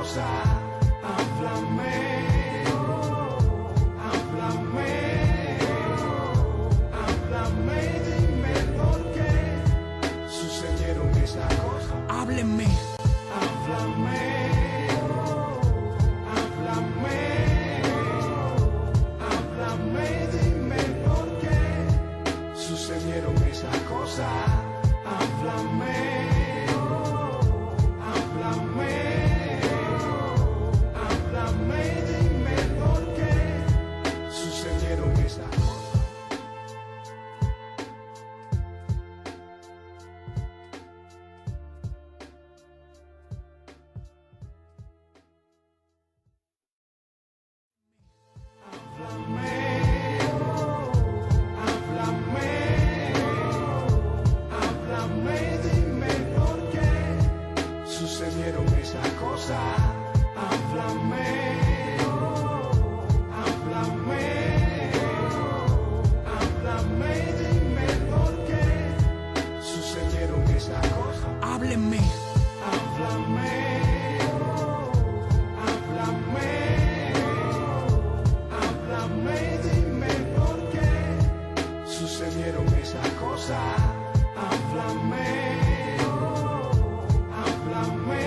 cosas. Háblame, háblame, háblame, dime por qué sucedieron esas cosas. Háblenme. Háblame, háblame, háblame, dime por qué sucedieron esas cosas. Háblame, háblame, háblame, dime por qué sucedieron esas cosas. Háblame, dime por qué sucedieron esas cosas. Háblame, háblame, háblame, dime por qué sucedieron esas cosas. Háblenme. Háblame, háblame, háblame, dime por qué sucedieron esas cosas. Háblame, háblame,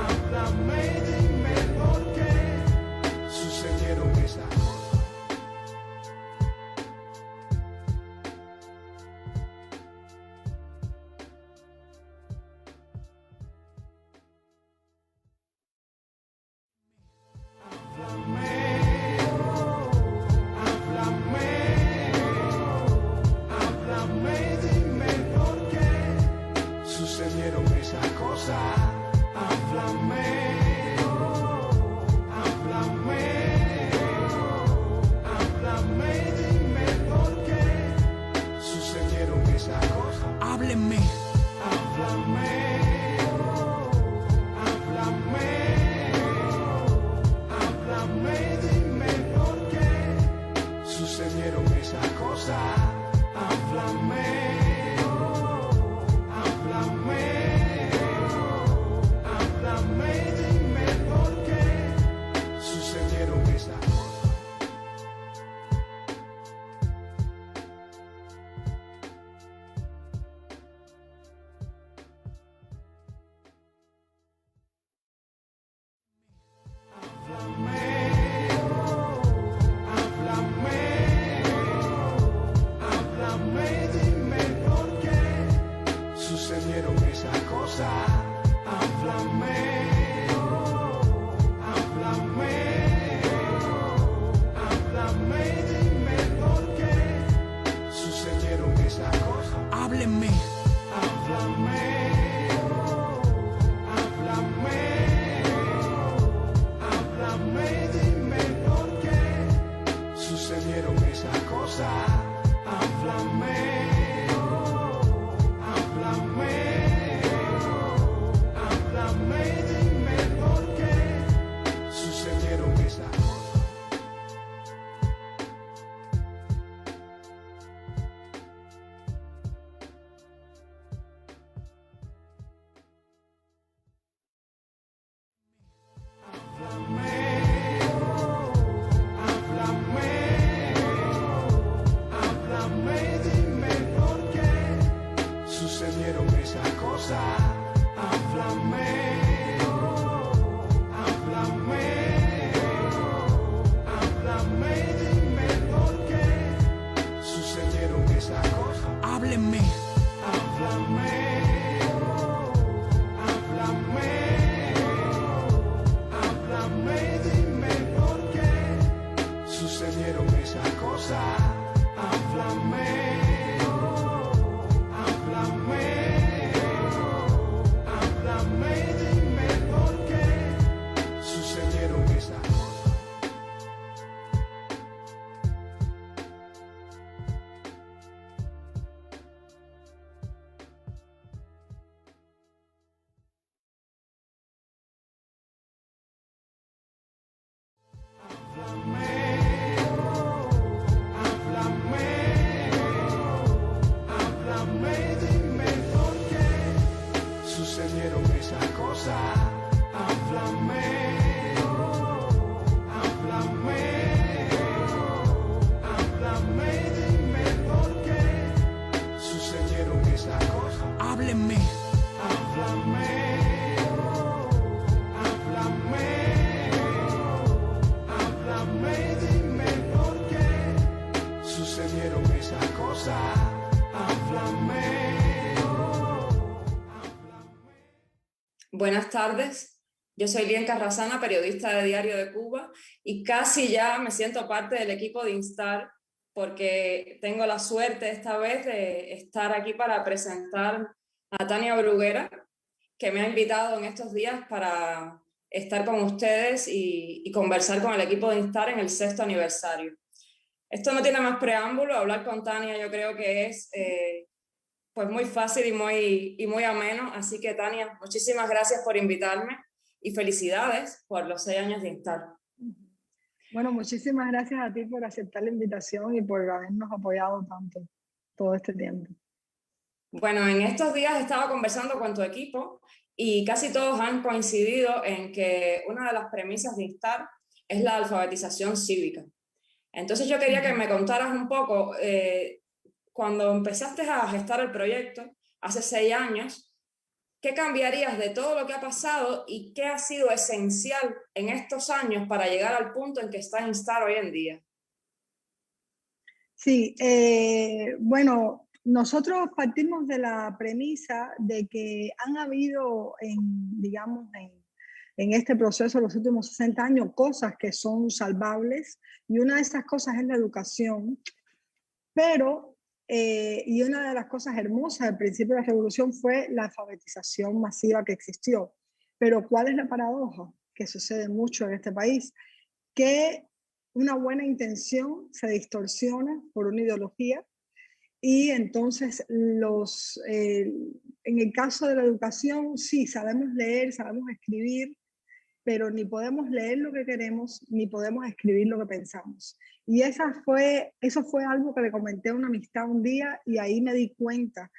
háblame, dime por qué sucedieron esas cosas. Buenas tardes, yo soy Lien Carrasana, periodista de Diario de Cuba, y casi ya me siento parte del equipo de Instar porque tengo la suerte esta vez de estar aquí para presentar a Tania Bruguera, que me ha invitado en estos días para estar con ustedes y conversar con el equipo de Instar en el 6º aniversario. Esto no tiene más preámbulo, hablar con Tania yo creo que es pues muy fácil y muy ameno, así que Tania, muchísimas gracias por invitarme y felicidades por los 6 años de Instar. Bueno, muchísimas gracias a ti por aceptar la invitación y por habernos apoyado tanto todo este tiempo. Bueno, en estos días estaba conversando con tu equipo y casi todos han coincidido en que una de las premisas de Instar es la alfabetización cívica. Entonces yo quería que me contaras un poco, cuando empezaste a gestar el proyecto, hace 6 años, ¿qué cambiarías de todo lo que ha pasado y qué ha sido esencial en estos años para llegar al punto en que está Instar hoy en día? Sí, bueno, nosotros partimos de la premisa de que han habido, digamos, en este proceso de los últimos 60 años, cosas que son salvables, y una de esas cosas es la educación, pero, y una de las cosas hermosas del principio de la revolución fue la alfabetización masiva que existió. Pero ¿cuál es la paradoja? Que sucede mucho en este país, que una buena intención se distorsiona por una ideología y entonces en el caso de la educación, sí, sabemos leer, sabemos escribir, pero ni podemos leer lo que queremos, ni podemos escribir lo que pensamos. Y eso fue algo que le comenté a una amistad un día y ahí me di cuenta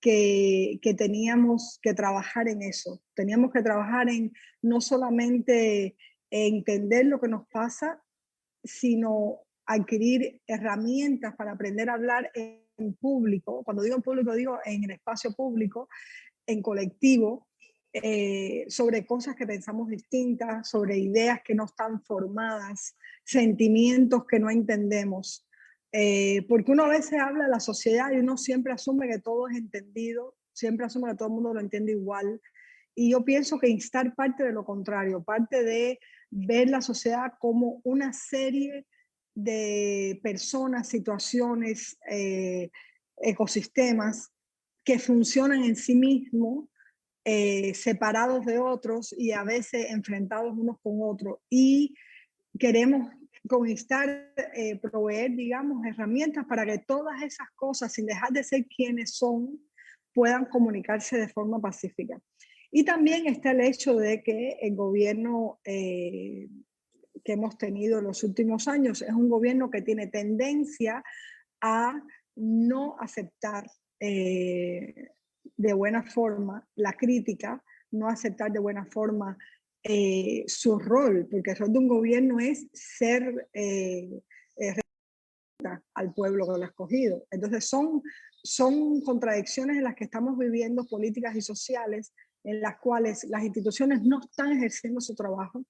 que teníamos que trabajar en eso. Teníamos que trabajar en no solamente entender lo que nos pasa, sino adquirir herramientas para aprender a hablar en público. Cuando digo en público, digo en el espacio público, en colectivo, sobre cosas que pensamos distintas, sobre ideas que no están formadas, sentimientos que no entendemos. Porque uno a veces habla de la sociedad y uno siempre asume que todo es entendido, siempre asume que todo el mundo lo entiende igual. Y yo pienso que Instar parte de lo contrario, parte de ver la sociedad como una serie de personas, situaciones, ecosistemas que funcionan en sí mismos, separados de otros y a veces enfrentados unos con otros. Y queremos con Instar proveer, digamos, herramientas para que todas esas cosas, sin dejar de ser quienes son, puedan comunicarse de forma pacífica. Y también está el hecho de que el gobierno que hemos tenido en los últimos años es un gobierno que tiene tendencia a no aceptar de buena forma la crítica, no aceptar de buena forma su rol, porque el rol de un gobierno es ser al pueblo que lo ha escogido. Entonces son contradicciones en las que estamos viviendo, políticas y sociales, en las cuales las instituciones no están ejerciendo su trabajo,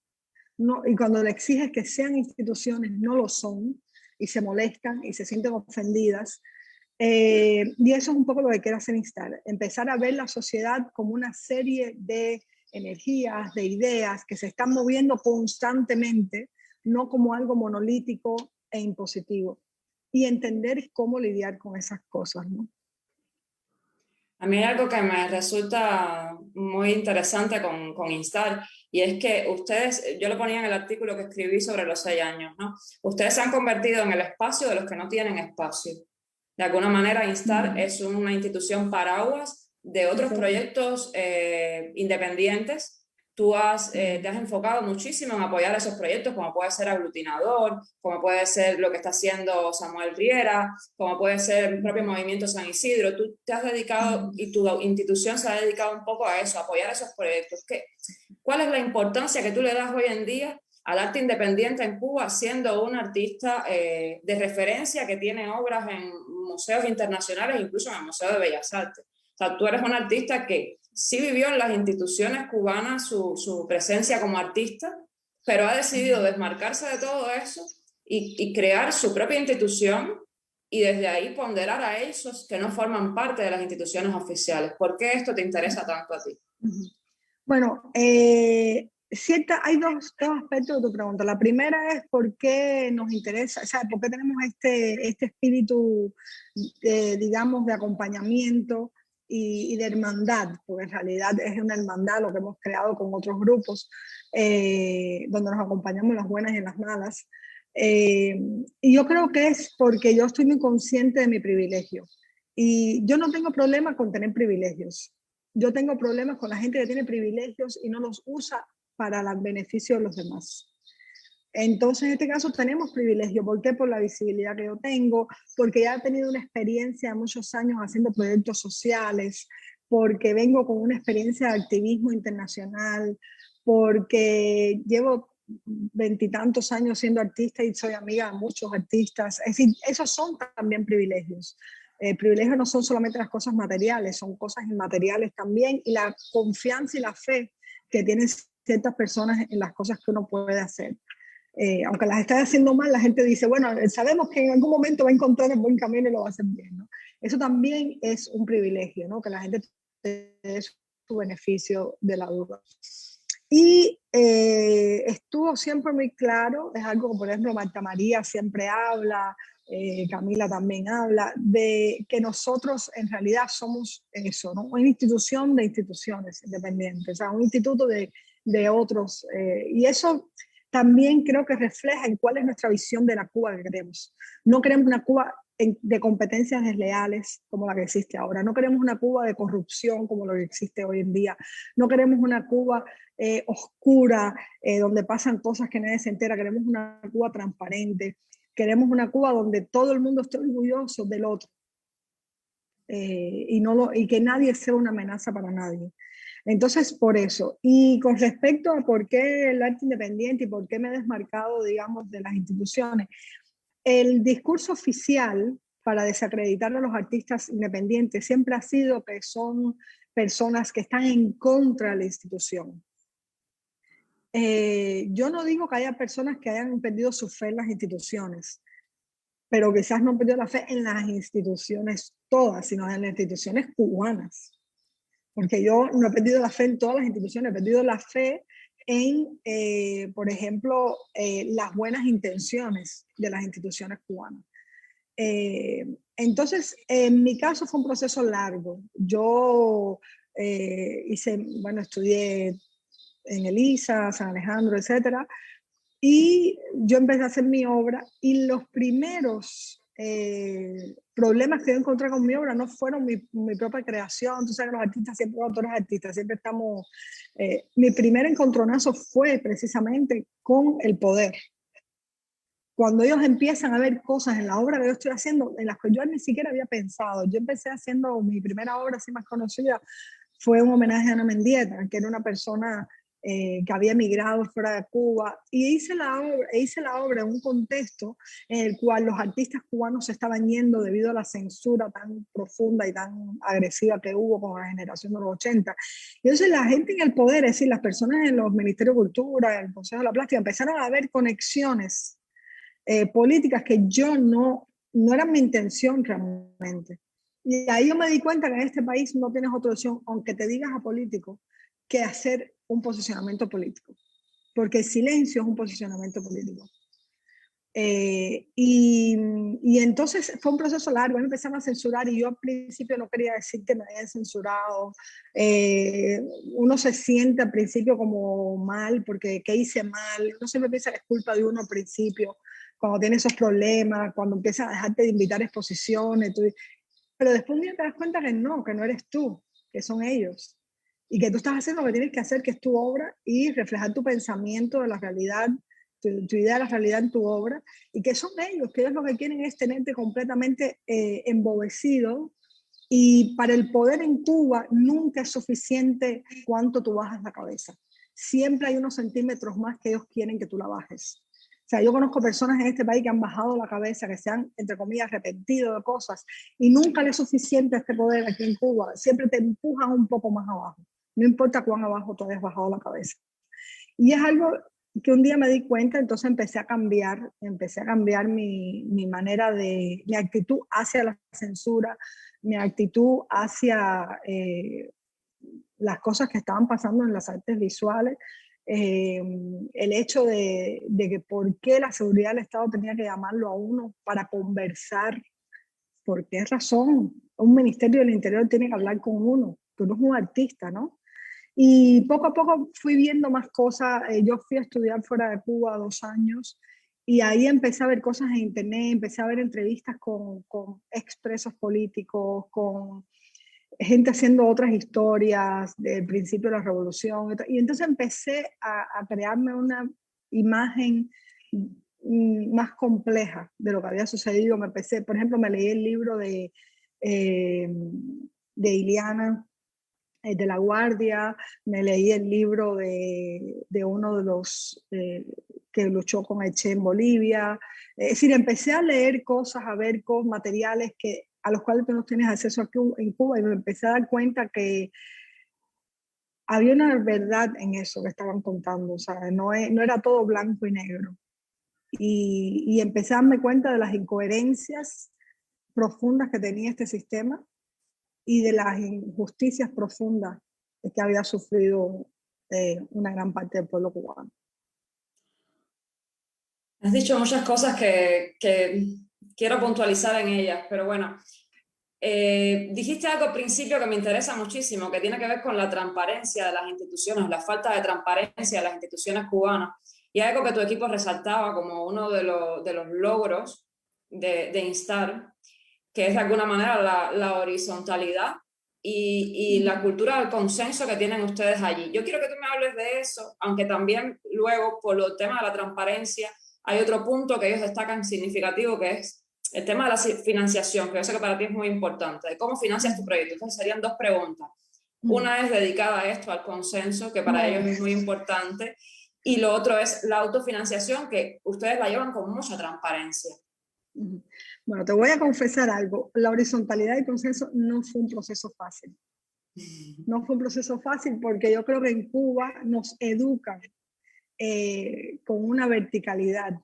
no, y cuando le exiges que sean instituciones, no lo son, y se molestan y se sienten ofendidas. Y eso es un poco lo que quiero hacer Instar, empezar a ver la sociedad como una serie de energías, de ideas que se están moviendo constantemente, no como algo monolítico e impositivo, y entender cómo lidiar con esas cosas, ¿no? A mí hay algo que me resulta muy interesante con Instar, y es que ustedes, yo lo ponía en el artículo que escribí sobre los 6 años, ¿no? Ustedes se han convertido en el espacio de los que no tienen espacio. De alguna manera, Instar es una institución paraguas de otros proyectos independientes. Tú te has enfocado muchísimo en apoyar esos proyectos, como puede ser Aglutinador, como puede ser lo que está haciendo Samuel Riera, como puede ser el propio Movimiento San Isidro. Tú te has dedicado y tu institución se ha dedicado un poco a eso, a apoyar esos proyectos. ¿Cuál es la importancia que tú le das hoy en día al arte independiente en Cuba, siendo un artista de referencia que tiene obras en museos internacionales, incluso en el Museo de Bellas Artes? O sea, tú eres un artista que sí vivió en las instituciones cubanas su presencia como artista, pero ha decidido desmarcarse de todo eso y crear su propia institución y desde ahí ponderar a esos que no forman parte de las instituciones oficiales. ¿Por qué esto te interesa tanto a ti? Bueno, hay dos aspectos de tu pregunta. La primera es por qué nos interesa, o sea, por qué tenemos este espíritu, digamos, de acompañamiento y de hermandad, porque en realidad es una hermandad lo que hemos creado con otros grupos, donde nos acompañamos en las buenas y en las malas. Eh, y yo creo que es porque yo estoy muy consciente de mi privilegio. Y yo no tengo problema con tener privilegios. Yo tengo problemas con la gente que tiene privilegios y no los usa para el beneficio de los demás. Entonces, en este caso tenemos privilegio. ¿Por qué? Por la visibilidad que yo tengo, porque ya he tenido una experiencia de muchos años haciendo proyectos sociales, porque vengo con una experiencia de activismo internacional, porque llevo veintitantos años siendo artista y soy amiga de muchos artistas. Es decir, esos son también privilegios. Privilegios no son solamente las cosas materiales, son cosas inmateriales también, y la confianza y la fe que tienen ciertas personas en las cosas que uno puede hacer. Aunque las esté haciendo mal, la gente dice, bueno, sabemos que en algún momento va a encontrar el buen camino y lo va a hacer bien, ¿no? Eso también es un privilegio, ¿no? Que la gente te dé su beneficio de la duda. Y estuvo siempre muy claro, es algo que por ejemplo Marta María siempre habla, Camila también habla, de que nosotros en realidad somos eso, ¿no? Una institución de instituciones independientes, o sea, un instituto de otros. Y eso también creo que refleja en cuál es nuestra visión de la Cuba que queremos. No queremos una Cuba de competencias desleales como la que existe ahora. No queremos una Cuba de corrupción como lo que existe hoy en día. No queremos una Cuba oscura, donde pasan cosas que nadie se entera. Queremos una Cuba transparente. Queremos una Cuba donde todo el mundo esté orgulloso del otro. Y que nadie sea una amenaza para nadie. Entonces, por eso. Y con respecto a por qué el arte independiente y por qué me he desmarcado, digamos, de las instituciones, el discurso oficial para desacreditar a los artistas independientes siempre ha sido que son personas que están en contra de la institución. Yo no digo que haya personas que hayan perdido su fe en las instituciones, pero quizás no han perdido la fe en las instituciones todas, sino en las instituciones cubanas. Porque yo no he perdido la fe en todas las instituciones, he perdido la fe en, por ejemplo, las buenas intenciones de las instituciones cubanas. Entonces, en mi caso fue un proceso largo. Yo estudié en Elisa, San Alejandro, etcétera, y yo empecé a hacer mi obra y los primeros problemas que yo encontré con mi obra no fueron mi propia creación. Tú sabes que los artistas siempre, los autores artistas, siempre estamos... mi primer encontronazo fue precisamente con el poder. Cuando ellos empiezan a ver cosas en la obra que yo estoy haciendo, en las que yo ni siquiera había pensado. Yo empecé haciendo mi primera obra así más conocida, fue un homenaje a Ana Mendieta, que era una persona que había emigrado fuera de Cuba, y hice la obra en un contexto en el cual los artistas cubanos se estaban yendo debido a la censura tan profunda y tan agresiva que hubo con la generación de los 80. Y entonces la gente en el poder, es decir, las personas en los Ministerios de Cultura, en el Consejo de la Plástica, empezaron a ver conexiones políticas que yo no era mi intención realmente. Y ahí yo me di cuenta que en este país no tienes otra opción, aunque te digas a político, que hacer un posicionamiento político. Porque el silencio es un posicionamiento político. Y entonces fue un proceso largo, me empezaron a censurar y yo al principio no quería decir que me habían censurado. Uno se siente al principio como mal, porque ¿qué hice mal? Uno siempre piensa que es culpa de uno al principio, cuando tiene esos problemas, cuando empiezas a dejarte de invitar a exposiciones. Pero después un día te das cuenta que no eres tú, que son ellos. Y que tú estás haciendo lo que tienes que hacer, que es tu obra, y reflejar tu pensamiento de la realidad, tu idea de la realidad en tu obra, y que son ellos, que ellos lo que quieren es tenerte completamente embobecido. Y para el poder en Cuba nunca es suficiente cuánto tú bajas la cabeza. Siempre hay unos centímetros más que ellos quieren que tú la bajes. O sea, yo conozco personas en este país que han bajado la cabeza, que se han, entre comillas, arrepentido de cosas, y nunca le es suficiente este poder aquí en Cuba. Siempre te empujan un poco más abajo. No importa cuán abajo tú hayas bajado la cabeza. Y es algo que un día me di cuenta, entonces empecé a cambiar mi manera mi actitud hacia la censura, mi actitud hacia las cosas que estaban pasando en las artes visuales, el hecho de que por qué la seguridad del Estado tenía que llamarlo a uno para conversar, por qué razón un Ministerio del Interior tiene que hablar con uno, tú no eres un artista, ¿no? Y poco a poco fui viendo más cosas. Yo fui a estudiar fuera de Cuba 2 años y ahí empecé a ver cosas en internet, empecé a ver entrevistas con expresos políticos, con gente haciendo otras historias del principio de la revolución. Y entonces empecé a crearme una imagen más compleja de lo que había sucedido. Me empecé, por ejemplo, me leí el libro de Iliana de La Guardia, me leí el libro de uno de los que luchó con el Che en Bolivia. Es decir, empecé a leer cosas, a ver materiales a los cuales tú no tienes acceso aquí en Cuba, y me empecé a dar cuenta que había una verdad en eso que estaban contando, o sea, no era todo blanco y negro. Y empecé a darme cuenta de las incoherencias profundas que tenía este sistema y de las injusticias profundas que había sufrido una gran parte del pueblo cubano. Has dicho muchas cosas que quiero puntualizar en ellas, pero bueno, dijiste algo al principio que me interesa muchísimo, que tiene que ver con la transparencia de las instituciones, la falta de transparencia de las instituciones cubanas, y algo que tu equipo resaltaba como uno de los logros de Instar, que es de alguna manera la horizontalidad y la cultura del consenso que tienen ustedes allí. Yo quiero que tú me hables de eso, aunque también luego, por el tema de la transparencia, hay otro punto que ellos destacan significativo, que es el tema de la financiación, que yo sé que para ti es muy importante, de cómo financias tu proyecto. Entonces serían 2 preguntas. Una es dedicada a esto, al consenso, que para ellos es muy importante, y lo otro es la autofinanciación, que ustedes la llevan con mucha transparencia. Bueno, te voy a confesar algo. La horizontalidad y consenso no fue un proceso fácil. No fue un proceso fácil porque yo creo que en Cuba nos educan con una verticalidad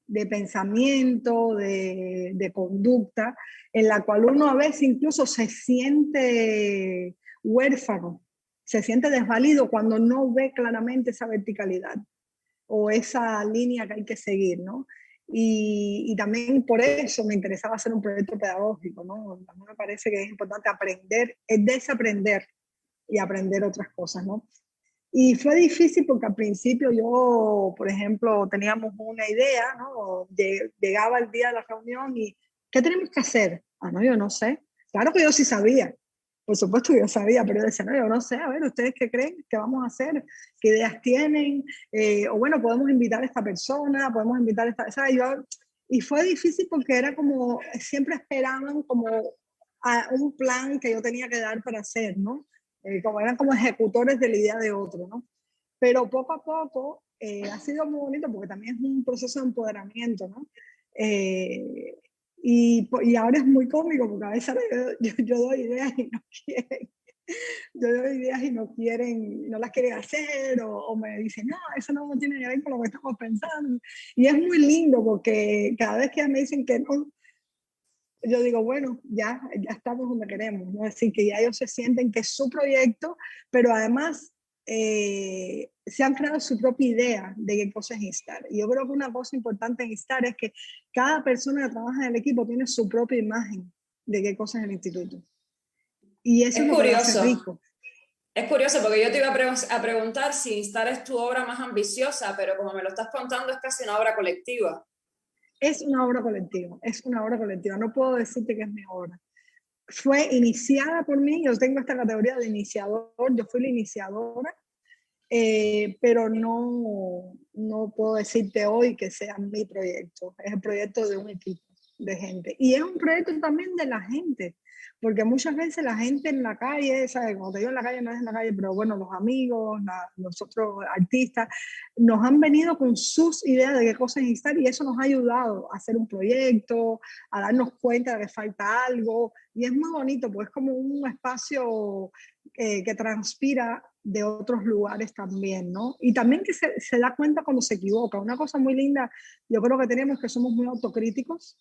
de pensamiento, de conducta, en la cual uno a veces incluso se siente huérfano, se siente desvalido cuando no ve claramente esa verticalidad o esa línea que hay que seguir, ¿no? Y también por eso me interesaba hacer un proyecto pedagógico, ¿no? A mí me parece que es importante aprender, es desaprender y aprender otras cosas, ¿no? Y fue difícil porque al principio yo, por ejemplo, teníamos una idea, ¿no? Llegaba el día de la reunión y ¿qué tenemos que hacer? Ah, no, yo no sé. Claro que yo sí sabía. Por supuesto que yo sabía, pero yo decía, no, yo no sé, a ver, ¿ustedes qué creen? ¿Qué vamos a hacer? ¿Qué ideas tienen? O bueno, podemos invitar a esta persona, podemos invitar a esta... O sea, y fue difícil porque era como, siempre esperaban como a un plan que yo tenía que dar para hacer, ¿no? Como eran como ejecutores de la idea de otro, ¿no? Pero poco a poco ha sido muy bonito porque también es un proceso de empoderamiento, ¿no? Y ahora es muy cómico porque a veces yo doy ideas y no quieren. Yo doy ideas y no quieren, no las quieren hacer o me dicen, no, eso no tiene que ver con lo que estamos pensando. Y es muy lindo porque cada vez que me dicen que no, yo digo, bueno, ya estamos donde queremos, ¿no? Es decir, que ya ellos se sienten que es su proyecto, pero además se han creado su propia idea de qué cosa es Instar. Y yo creo que una cosa importante en Instar es que cada persona que trabaja en el equipo tiene su propia imagen de qué cosa es el instituto. Y eso es lo que lo hace rico. Es curioso porque yo te iba a preguntar si Instar es tu obra más ambiciosa, pero como me lo estás contando es casi una obra colectiva. Es una obra colectiva, es una obra colectiva. No puedo decirte que es mi obra. Fue iniciada por mí, yo tengo esta categoría de iniciador, yo fui la iniciadora, pero no puedo decirte hoy que sea mi proyecto, es el proyecto de un equipo de gente. Y es un proyecto también de la gente, porque muchas veces la gente en la calle, ¿sabes? Cuando te digo en la calle no es en la calle, pero bueno, los amigos, los otros artistas, nos han venido con sus ideas de qué cosas instar y eso nos ha ayudado a hacer un proyecto, a darnos cuenta de que falta algo y es muy bonito, porque es como un espacio que transpira de otros lugares también, ¿no? Y también que se da cuenta cuando se equivoca. Una cosa muy linda, yo creo que tenemos que somos muy autocríticos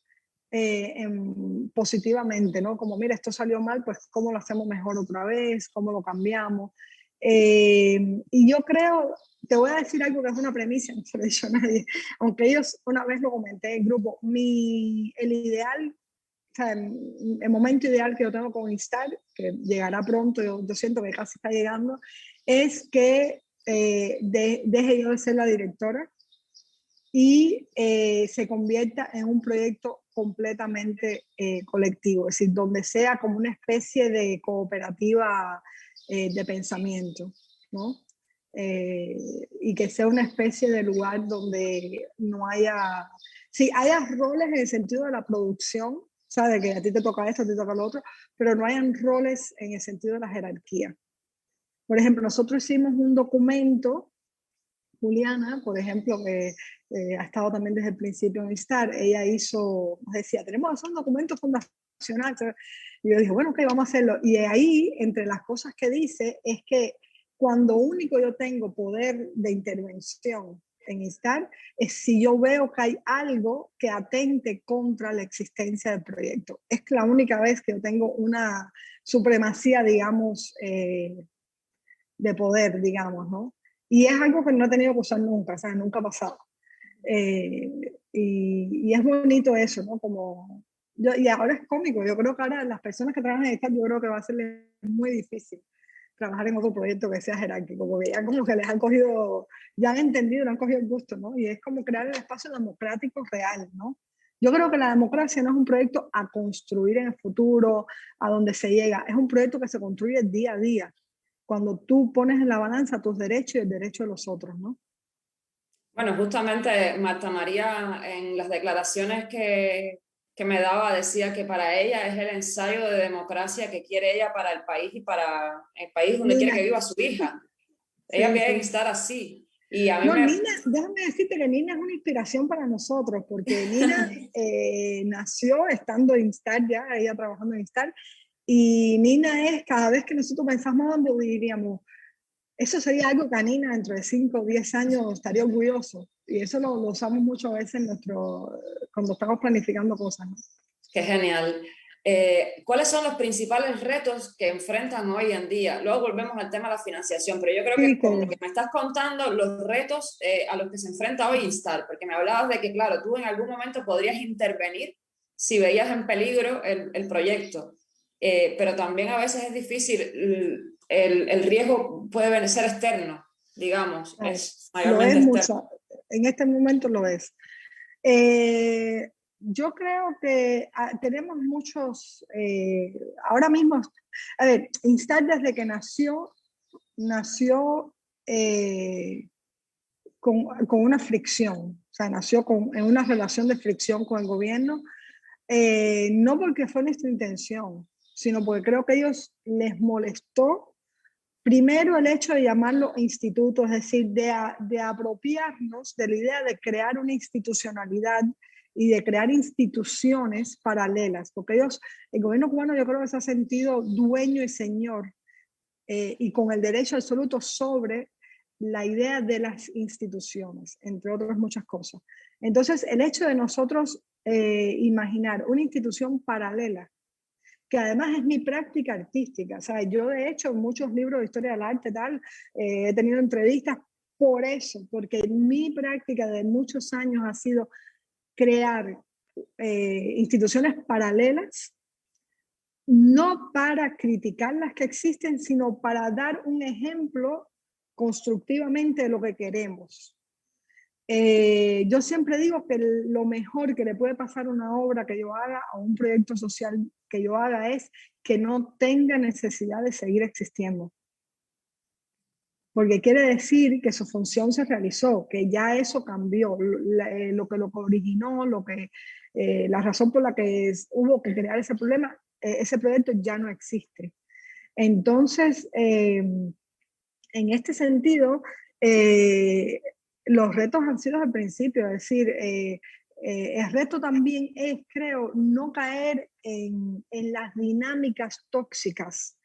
positivamente, ¿no? Como, mira, esto salió mal, pues cómo lo hacemos mejor otra vez, cómo lo cambiamos. Y yo creo, te voy a decir algo que es una premisa, no se lo he dicho a nadie, aunque ellos una vez lo comenté en el grupo, el ideal, o sea, el momento ideal que yo tengo con Instar, que llegará pronto, yo siento que casi está llegando, es que deje yo de ser la directora y se convierta en un proyecto completamente colectivo, es decir, donde sea como una especie de cooperativa de pensamiento, ¿no? Y que sea una especie de lugar donde no haya, sí, haya roles en el sentido de la producción, ¿sabes? Que a ti te toca esto, a ti te toca lo otro, pero no hayan roles en el sentido de la jerarquía. Por ejemplo, nosotros hicimos un documento, Juliana, por ejemplo, que ha estado también desde el principio en Instar, ella hizo, nos decía, tenemos que hacer un documento fundacional. Y yo dije, bueno, ok, vamos a hacerlo. Y ahí, entre las cosas que dice, es que cuando único yo tengo poder de intervención en Instar es si yo veo que hay algo que atente contra la existencia del proyecto. Es la única vez que yo tengo una supremacía, digamos, de poder, digamos, ¿no? Y es algo que no he tenido que usar nunca, o sea, nunca ha pasado. Y es bonito eso, ¿no? Como, y ahora es cómico, yo creo que ahora las personas que trabajan en Instar, yo creo que va a ser muy difícil trabajar en otro proyecto que sea jerárquico, porque ya como que les han cogido, ya han entendido, le han cogido el gusto, ¿no? Y es como crear el espacio democrático real, ¿no? Yo creo que la democracia no es un proyecto a construir en el futuro, a donde se llega, es un proyecto que se construye día a día, cuando tú pones en la balanza tus derechos y el derecho de los otros, ¿no? Bueno, justamente Marta María en las declaraciones que me daba decía que para ella es el ensayo de democracia que quiere ella para el país y para el país donde quiere Nina, que viva su hija. Ella sí, quiere sí. estar así. Y a mí No, me... Nina, déjame decirte que Nina es una inspiración para nosotros, porque Nina nació estando en Instar ya, ella trabajando en Instar, y Nina es, cada vez que nosotros pensamos dónde viviríamos, eso sería algo que a Nina dentro de 5 o 10 años estaría orgulloso, y eso lo usamos muchas veces en cuando estamos planificando cosas, ¿no? Qué genial. ¿Cuáles son los principales retos que enfrentan hoy en día? Luego volvemos al tema de la financiación, pero yo creo que Sí, con lo que que me estás contando, los retos a los que se enfrenta hoy Instar, porque me hablabas de que, claro, tú en algún momento podrías intervenir si veías en peligro el proyecto, pero también a veces es difícil, el riesgo puede ser externo, digamos, claro, es lo mayormente es externo. mucho, en este momento lo es. Yo creo que tenemos muchos, ahora mismo, a ver, Instar desde que nació con una fricción, o sea, nació en una relación de fricción con el gobierno, no porque fue nuestra intención, sino porque creo que a ellos les molestó primero el hecho de llamarlo instituto, es decir, de apropiarnos de la idea de crear una institucionalidad y de crear instituciones paralelas, porque el gobierno cubano yo creo que se ha sentido dueño y señor y con el derecho absoluto sobre la idea de las instituciones, entre otras muchas cosas. Entonces, el hecho de nosotros imaginar una institución paralela, que además es mi práctica artística, o sea, yo he hecho muchos libros de historia del arte, tal, he tenido entrevistas por eso, porque mi práctica de muchos años ha sido crear instituciones paralelas, no para criticar las que existen, sino para dar un ejemplo constructivamente de lo que queremos. Yo siempre digo que lo mejor que le puede pasar a una obra que yo haga, a un proyecto social que yo haga, es que no tenga necesidad de seguir existiendo. Porque quiere decir que su función se realizó, que ya eso cambió, lo que lo originó, la razón por la que hubo que crear ese problema, ese proyecto ya no existe. Entonces, en este sentido, los retos han sido al principio, es decir, el reto también es, creo, no caer en las dinámicas tóxicas,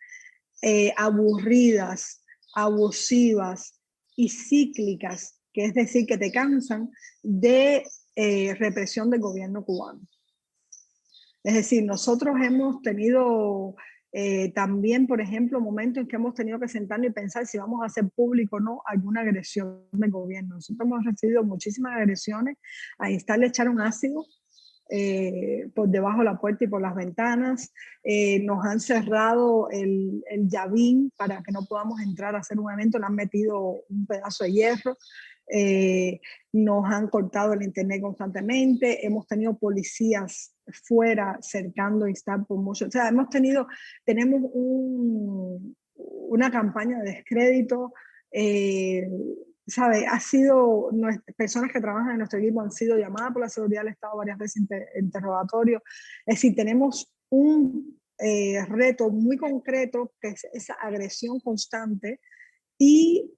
aburridas, abusivas y cíclicas, que es decir, que te cansan de represión del gobierno cubano. Es decir, nosotros hemos tenido También, por ejemplo, momentos en que hemos tenido que sentarnos y pensar si vamos a hacer público o no alguna agresión del gobierno. Nosotros hemos recibido muchísimas agresiones. A Instar le echaron ácido por debajo de la puerta y por las ventanas. Nos han cerrado el llavín para que no podamos entrar a hacer un evento. Le han metido un pedazo de hierro. Nos han cortado el internet constantemente. Hemos tenido policías fuera cercando Instar por mucho. O sea, tenemos una campaña de descrédito. ¿Sabe? Personas que trabajan en nuestro equipo han sido llamadas por la seguridad del Estado varias veces interrogatorio. Es decir, tenemos un reto muy concreto que es esa agresión constante y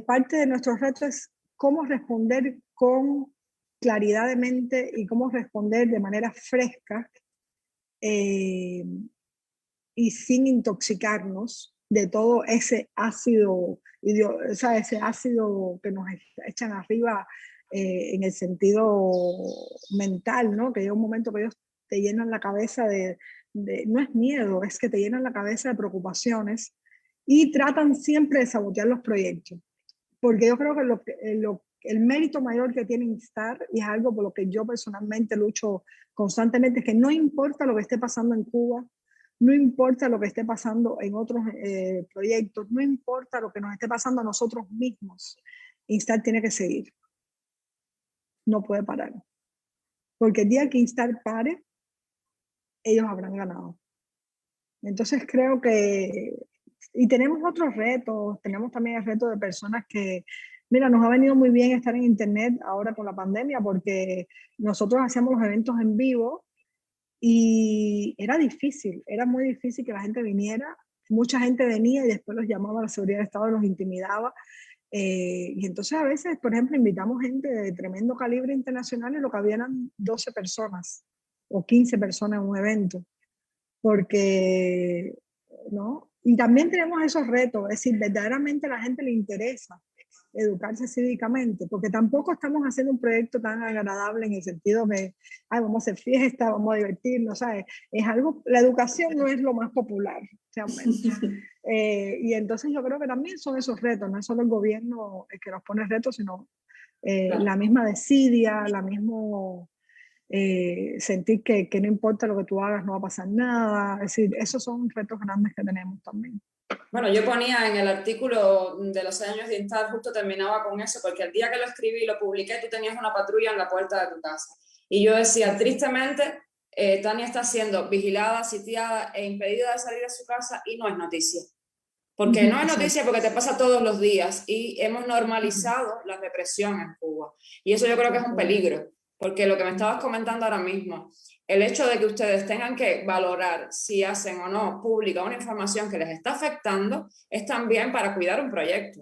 parte de nuestro reto es cómo responder con claridad de mente y cómo responder de manera fresca y sin intoxicarnos de todo ese ácido, ese ácido que nos echan arriba en el sentido mental, ¿no? Que llega un momento que ellos te llenan la cabeza no es miedo, es que te llenan la cabeza de preocupaciones y tratan siempre de sabotear los proyectos. Porque yo creo que el mérito mayor que tiene Instar, y es algo por lo que yo personalmente lucho constantemente, es que no importa lo que esté pasando en Cuba, no importa lo que esté pasando en otros proyectos, no importa lo que nos esté pasando a nosotros mismos, Instar tiene que seguir. No puede parar. Porque el día que Instar pare, ellos habrán ganado. Entonces creo que... Y tenemos otros retos, tenemos también el reto de personas que... Mira, nos ha venido muy bien estar en internet ahora con la pandemia porque nosotros hacíamos los eventos en vivo y era difícil, era muy difícil que la gente viniera. Mucha gente venía y después los llamaba a la seguridad del Estado y los intimidaba. Y entonces a veces, por ejemplo, invitamos gente de tremendo calibre internacional y lo que había eran 12 personas o 15 personas en un evento. Porque, ¿no? Y también tenemos esos retos, es decir, verdaderamente a la gente le interesa educarse cívicamente, porque tampoco estamos haciendo un proyecto tan agradable en el sentido de, ay, vamos a hacer fiesta, vamos a divertirnos, ¿sabes? Es algo, la educación no es lo más popular, realmente. Y entonces yo creo que también son esos retos, no es solo el gobierno el que nos pone retos, sino la misma desidia, la misma... sentir que no importa lo que tú hagas, no va a pasar nada. Es decir, esos son retos grandes que tenemos también. Bueno, yo ponía en el artículo de los 6 años de Instar, justo terminaba con eso, porque el día que lo escribí y lo publiqué, tú tenías una patrulla en la puerta de tu casa. Y yo decía, tristemente, Tania está siendo vigilada, sitiada e impedida de salir de su casa y no es noticia. Porque no es noticia porque te pasa todos los días y hemos normalizado la represión en Cuba. Y eso yo creo que es un peligro, porque lo que me estabas comentando ahora mismo, el hecho de que ustedes tengan que valorar si hacen o no pública una información que les está afectando es también para cuidar un proyecto.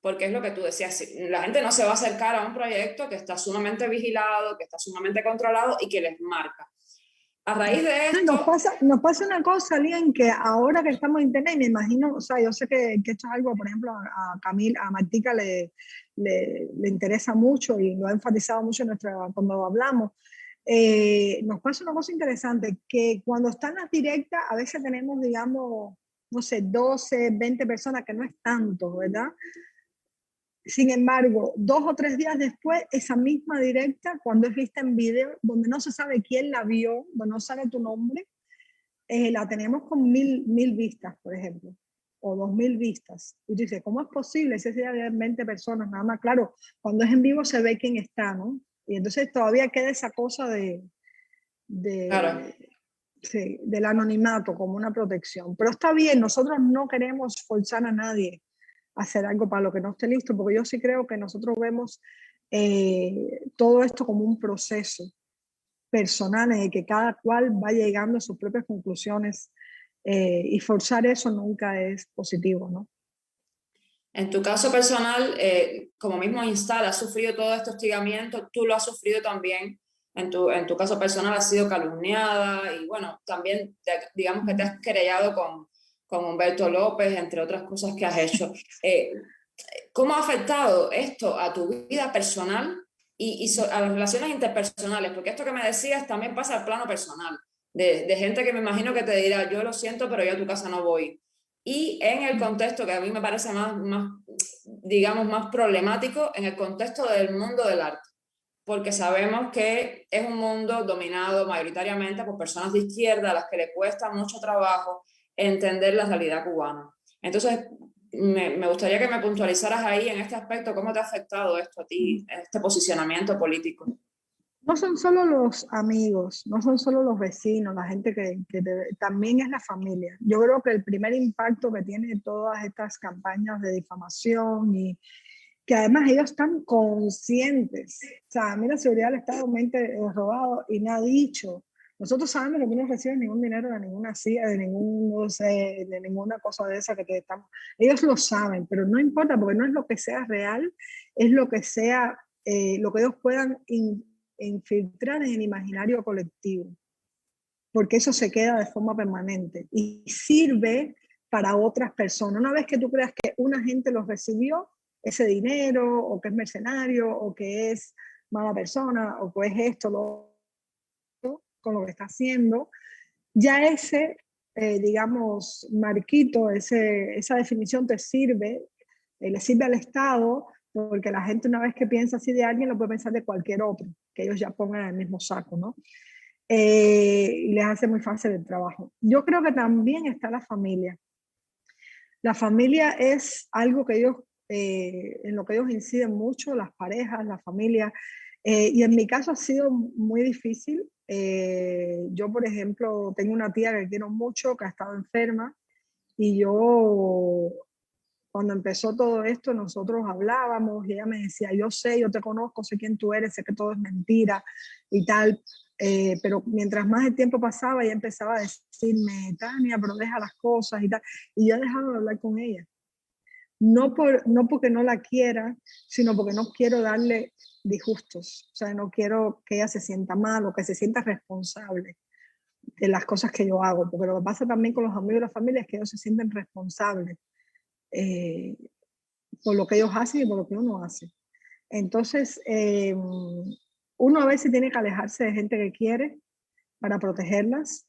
Porque es lo que tú decías, la gente no se va a acercar a un proyecto que está sumamente vigilado, que está sumamente controlado y que les marca. A raíz de esto... Nos pasa una cosa, Lian, que ahora que estamos en internet, me imagino, o sea, yo sé que esto es algo, por ejemplo, a Camila, a Martica le interesa mucho y lo ha enfatizado mucho cuando hablamos. Nos pasa una cosa interesante, que cuando están las directas, a veces tenemos, digamos, no sé, 12, 20 personas, que no es tanto, ¿verdad? Sin embargo, 2 o 3 días después, esa misma directa, cuando es vista en video, donde no se sabe quién la vio, donde no sale tu nombre, la tenemos con 1000 vistas, por ejemplo, o 2000 vistas. Y tú dices, ¿cómo es posible? Si ese día hay 20 personas, nada más. Claro, cuando es en vivo se ve quién está, ¿no? Y entonces todavía queda esa cosa Claro. sí, del anonimato como una protección. Pero está bien, nosotros no queremos forzar a nadie a hacer algo para lo que no esté listo, porque yo sí creo que nosotros vemos todo esto como un proceso personal en el que cada cual va llegando a sus propias conclusiones y forzar eso nunca es positivo, ¿no? En tu caso personal, como mismo Instar, has sufrido todo este hostigamiento, tú lo has sufrido también. En tu caso personal has sido calumniada y bueno, también digamos que te has querellado con Humberto López, entre otras cosas que has hecho. ¿Cómo ha afectado esto a tu vida personal y a las relaciones interpersonales? Porque esto que me decías también pasa al plano personal. de gente que me imagino que te dirá, yo lo siento, pero yo a tu casa no voy. Y en el contexto que a mí me parece digamos, más problemático, en el contexto del mundo del arte, porque sabemos que es un mundo dominado mayoritariamente por personas de izquierda a las que le cuesta mucho trabajo entender la realidad cubana. Entonces, me gustaría que me puntualizaras ahí en este aspecto, ¿cómo te ha afectado esto a ti, este posicionamiento político? No son solo los amigos, no son solo los vecinos, la gente también es la familia. Yo creo que el primer impacto que tiene todas estas campañas de difamación y que además ellos están conscientes. O sea, a mí la seguridad del Estado me ha robado y me ha dicho, nosotros sabemos que tú no recibes ningún dinero de ninguna CIA, de ningún, no sé, de ninguna cosa de esa que te estamos. Ellos lo saben, pero no importa porque no es lo que sea real, es lo que sea, lo que ellos puedan infiltrar en el imaginario colectivo, porque eso se queda de forma permanente y sirve para otras personas. Una vez que tú creas que una gente los recibió, ese dinero, o que es mercenario, o que es mala persona, o que es esto, con lo que está haciendo, ya ese, digamos, marquito, esa definición te sirve, le sirve al Estado, porque la gente una vez que piensa así de alguien, lo puede pensar de cualquier otro, que ellos ya pongan en el mismo saco, ¿no? Y les hace muy fácil el trabajo. Yo creo que también está la familia. La familia es algo que ellos, en lo que ellos inciden mucho, las parejas, la familia, y en mi caso ha sido muy difícil. Yo, por ejemplo, tengo una tía que quiero mucho, que ha estado enferma, y yo, cuando empezó todo esto, nosotros hablábamos y ella me decía, yo sé, yo te conozco, sé quién tú eres, sé que todo es mentira y tal, pero mientras más el tiempo pasaba, ella empezaba a decirme, Tania, pero deja las cosas y tal, y yo he dejado de hablar con ella. No porque no la quiera, sino porque no quiero darle disgustos, o sea, no quiero que ella se sienta mal o que se sienta responsable de las cosas que yo hago, porque lo que pasa también con los amigos y la familia es que ellos se sienten responsables eh, por lo que ellos hacen y por lo que uno hace. Entonces, uno a veces tiene que alejarse de gente que quiere para protegerlas.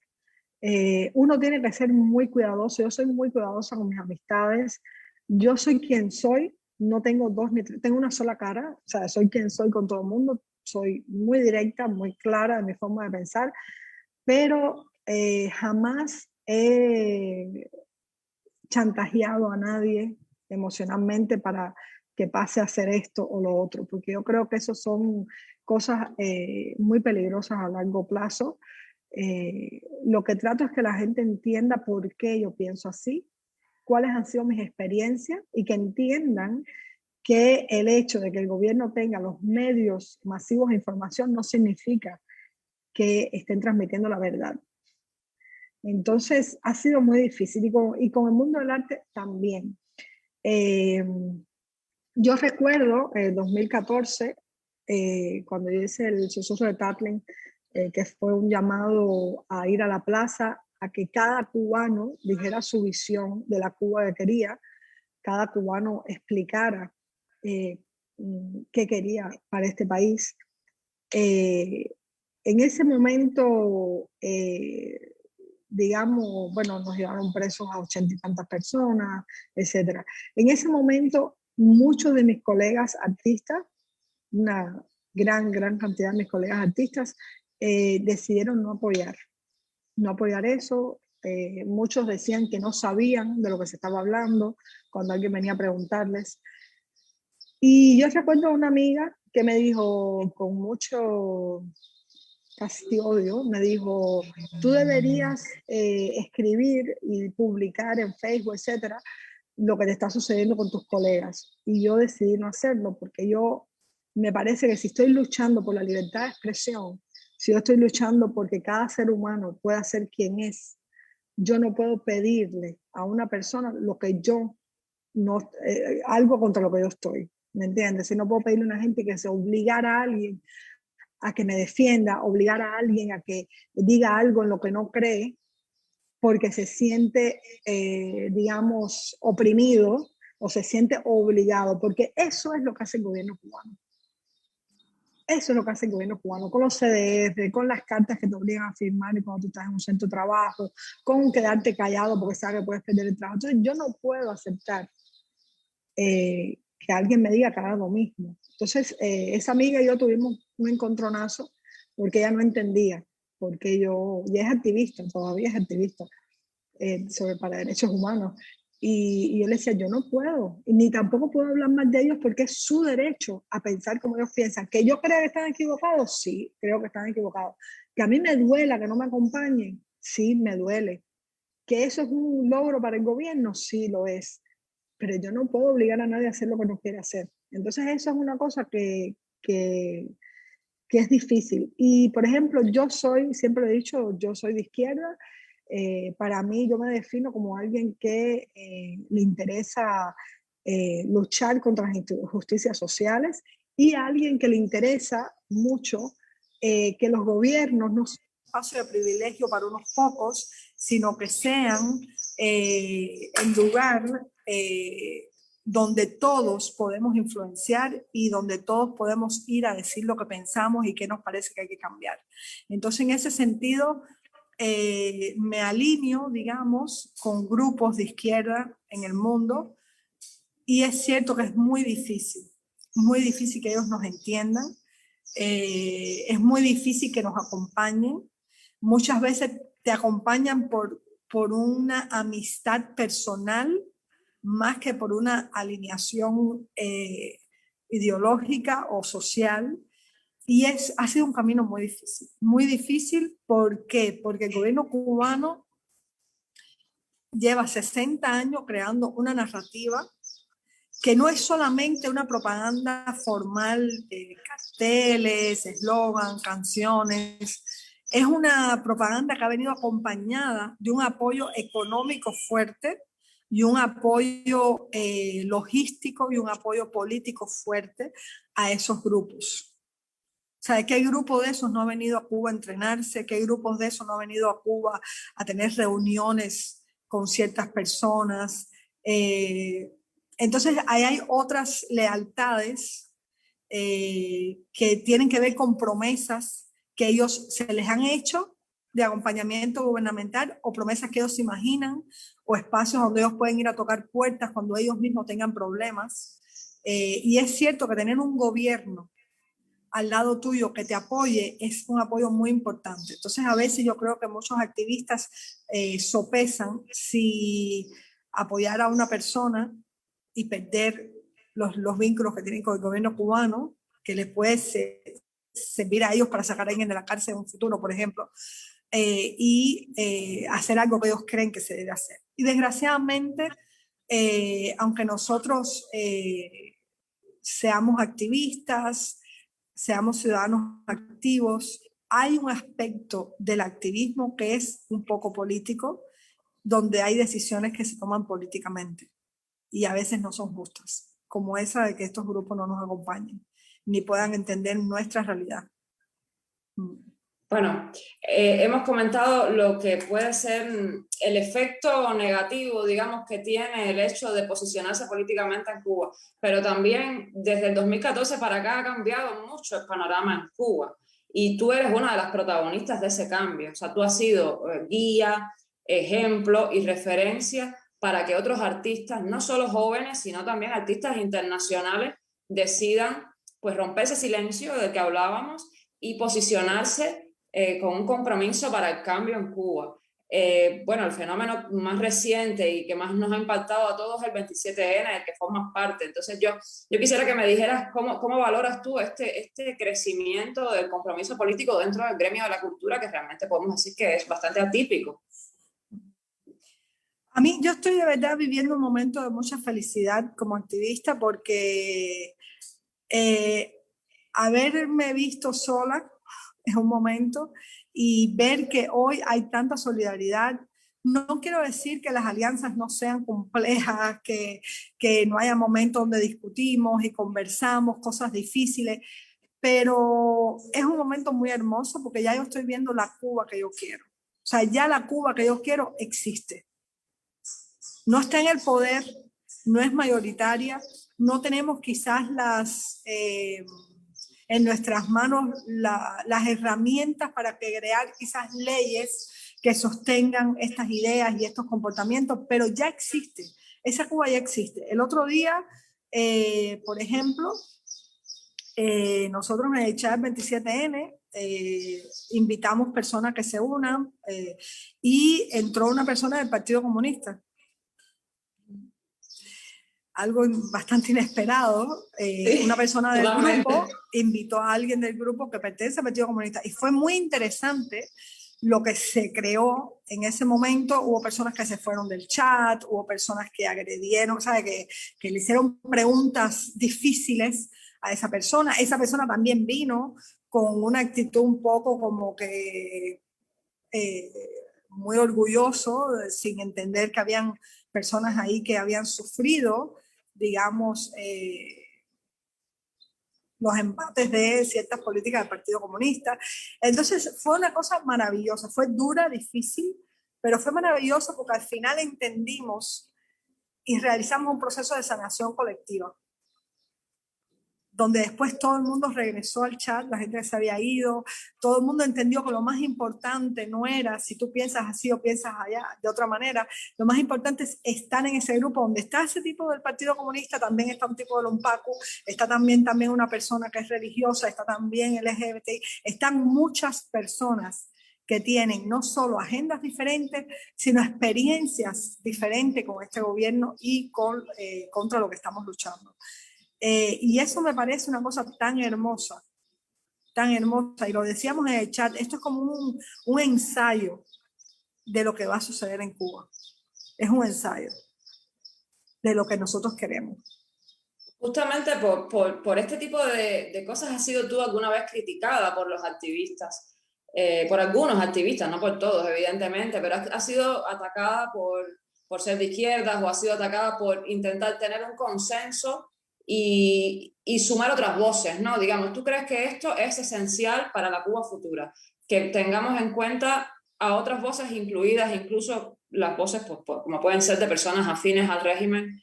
Uno tiene que ser muy cuidadoso. Yo soy muy cuidadosa con mis amistades. Yo soy quien soy. No tengo dos ni tres, tengo una sola cara. O sea, soy quien soy con todo el mundo. Soy muy directa, muy clara en mi forma de pensar, pero jamás he chantajeado a nadie emocionalmente para que pase a hacer esto o lo otro, porque yo creo que eso son cosas muy peligrosas a largo plazo. Lo que trato es que la gente entienda por qué yo pienso así, cuáles han sido mis experiencias y que entiendan que el hecho de que el gobierno tenga los medios masivos de información no significa que estén transmitiendo la verdad. Entonces ha sido muy difícil y con el mundo del arte también. Yo recuerdo en 2014, cuando yo hice el suceso de Tatlin, que fue un llamado a ir a la plaza, a que cada cubano dijera su visión de la Cuba que quería, cada cubano explicara qué quería para este país. En ese momento, digamos, bueno, nos llevaron presos a 80 y tantas personas, etcétera. En ese momento, muchos de mis colegas artistas, una gran cantidad de mis colegas artistas, decidieron no apoyar eso. Muchos decían que no sabían de lo que se estaba hablando cuando alguien venía a preguntarles. Y yo recuerdo a una amiga que me dijo con mucho casi odio, me dijo, tú deberías escribir y publicar en Facebook, etcétera, lo que te está sucediendo con tus colegas. Y yo decidí no hacerlo porque me parece que si estoy luchando por la libertad de expresión, si yo estoy luchando porque cada ser humano pueda ser quien es, yo no puedo pedirle a una persona lo que yo no, algo contra lo que yo estoy, ¿me entiendes? Si no puedo pedirle a una gente que se obligara a alguien a que me defienda, obligar a alguien a que diga algo en lo que no cree, porque se siente, digamos, oprimido o se siente obligado, porque eso es lo que hace el gobierno cubano. Eso es lo que hace el gobierno cubano, con los CDR, con las cartas que te obligan a firmar y cuando tú estás en un centro de trabajo, con quedarte callado porque sabes que puedes perder el trabajo. Entonces yo no puedo aceptar que alguien me diga que haga lo mismo. Entonces esa amiga y yo tuvimos un encontronazo porque ella no entendía, porque ella es activista, todavía es activista para derechos humanos. Y yo le decía, yo no puedo, ni tampoco puedo hablar mal de ellos porque es su derecho a pensar como ellos piensan. Que yo creo que están equivocados, sí, creo que están equivocados. Que a mí me duela que no me acompañen, sí, me duele. Que eso es un logro para el gobierno, sí lo es. Pero yo no puedo obligar a nadie a hacer lo que no quiere hacer. Entonces eso es una cosa que es difícil. Y por ejemplo, siempre he dicho, yo soy de izquierda. Para mí, yo me defino como alguien que le interesa luchar contra las injusticias sociales y alguien que le interesa mucho que los gobiernos no sean un espacio de privilegio para unos pocos, sino que sean el lugar donde todos podemos influenciar y donde todos podemos ir a decir lo que pensamos y qué nos parece que hay que cambiar. Entonces, en ese sentido, me alineo, digamos, con grupos de izquierda en el mundo y es cierto que es muy difícil que ellos nos entiendan, es muy difícil que nos acompañen. Muchas veces te acompañan por una amistad personal más que por una alineación ideológica o social. Y ha sido un camino muy difícil. Muy difícil, ¿por qué? Porque el gobierno cubano lleva 60 años creando una narrativa que no es solamente una propaganda formal de carteles, eslogan, canciones. Es una propaganda que ha venido acompañada de un apoyo económico fuerte y un apoyo logístico y un apoyo político fuerte a esos grupos. O sea, ¿qué grupo de esos no ha venido a Cuba a entrenarse? ¿Qué grupos de esos no ha venido a Cuba a tener reuniones con ciertas personas? Entonces, ahí hay otras lealtades que tienen que ver con promesas que ellos se les han hecho de acompañamiento gubernamental o promesas que ellos se imaginan o espacios donde ellos pueden ir a tocar puertas cuando ellos mismos tengan problemas. Y es cierto que tener un gobierno al lado tuyo que te apoye es un apoyo muy importante. Entonces, a veces yo creo que muchos activistas sopesan si apoyar a una persona y perder los vínculos que tienen con el gobierno cubano, que les puede servir a ellos para sacar a alguien de la cárcel en un futuro, por ejemplo, y hacer algo que ellos creen que se debe hacer. Y desgraciadamente, aunque nosotros seamos activistas, seamos ciudadanos activos, hay un aspecto del activismo que es un poco político, donde hay decisiones que se toman políticamente y a veces no son justas, como esa de que estos grupos no nos acompañen ni puedan entender nuestra realidad. Bueno, hemos comentado lo que puede ser el efecto negativo, digamos, que tiene el hecho de posicionarse políticamente en Cuba, pero también desde el 2014 para acá ha cambiado mucho el panorama en Cuba y tú eres una de las protagonistas de ese cambio. O sea, tú has sido guía, ejemplo y referencia para que otros artistas, no solo jóvenes, sino también artistas internacionales, decidan pues romper ese silencio del que hablábamos y posicionarse con un compromiso para el cambio en Cuba. Bueno, el fenómeno más reciente y que más nos ha impactado a todos es el 27N, del que formas parte. Entonces yo quisiera que me dijeras cómo valoras tú este crecimiento del compromiso político dentro del gremio de la cultura, que realmente podemos decir que es bastante atípico. A mí, yo estoy de verdad viviendo un momento de mucha felicidad como activista porque haberme visto sola en un momento y ver que hoy hay tanta solidaridad. No quiero decir que las alianzas no sean complejas, que no haya momentos donde discutimos y conversamos cosas difíciles, pero es un momento muy hermoso porque ya yo estoy viendo la Cuba que yo quiero. O sea, ya la Cuba que yo quiero existe. No está en el poder, no es mayoritaria, no tenemos quizás en nuestras manos las herramientas para crear esas leyes que sostengan estas ideas y estos comportamientos, pero ya existe, esa Cuba ya existe. El otro día, por ejemplo, nosotros en el chat 27N invitamos personas que se unan y entró una persona del Partido Comunista. Algo bastante inesperado. Una persona del grupo invitó a alguien del grupo que pertenece al Partido Comunista y fue muy interesante lo que se creó en ese momento. Hubo personas que se fueron del chat, hubo personas que agredieron, ¿sabe? Que le hicieron preguntas difíciles a esa persona. Esa persona también vino con una actitud un poco como que muy orgulloso, sin entender que habían personas ahí que habían sufrido, digamos, los embates de ciertas políticas del Partido Comunista. Entonces fue una cosa maravillosa, fue dura, difícil, pero fue maravilloso porque al final entendimos y realizamos un proceso de sanación colectiva, donde después todo el mundo regresó al chat, la gente que se había ido, todo el mundo entendió que lo más importante no era si tú piensas así o piensas allá de otra manera, lo más importante es estar en ese grupo donde está ese tipo del Partido Comunista, también está un tipo del UNPACU, está también una persona que es religiosa, está también el LGBTI, están muchas personas que tienen no solo agendas diferentes, sino experiencias diferentes con este gobierno y contra lo que estamos luchando. Y eso me parece una cosa tan hermosa, y lo decíamos en el chat, esto es como un ensayo de lo que va a suceder en Cuba. Es un ensayo de lo que nosotros queremos. Justamente por este tipo de cosas has sido tú alguna vez criticada por los activistas, por algunos activistas, no por todos evidentemente, pero has sido atacada por ser de izquierdas o has sido atacada por intentar tener un consenso y sumar otras voces, ¿no? Digamos, ¿tú crees que esto es esencial para la Cuba futura? Que tengamos en cuenta a otras voces incluidas, incluso las voces como pueden ser de personas afines al régimen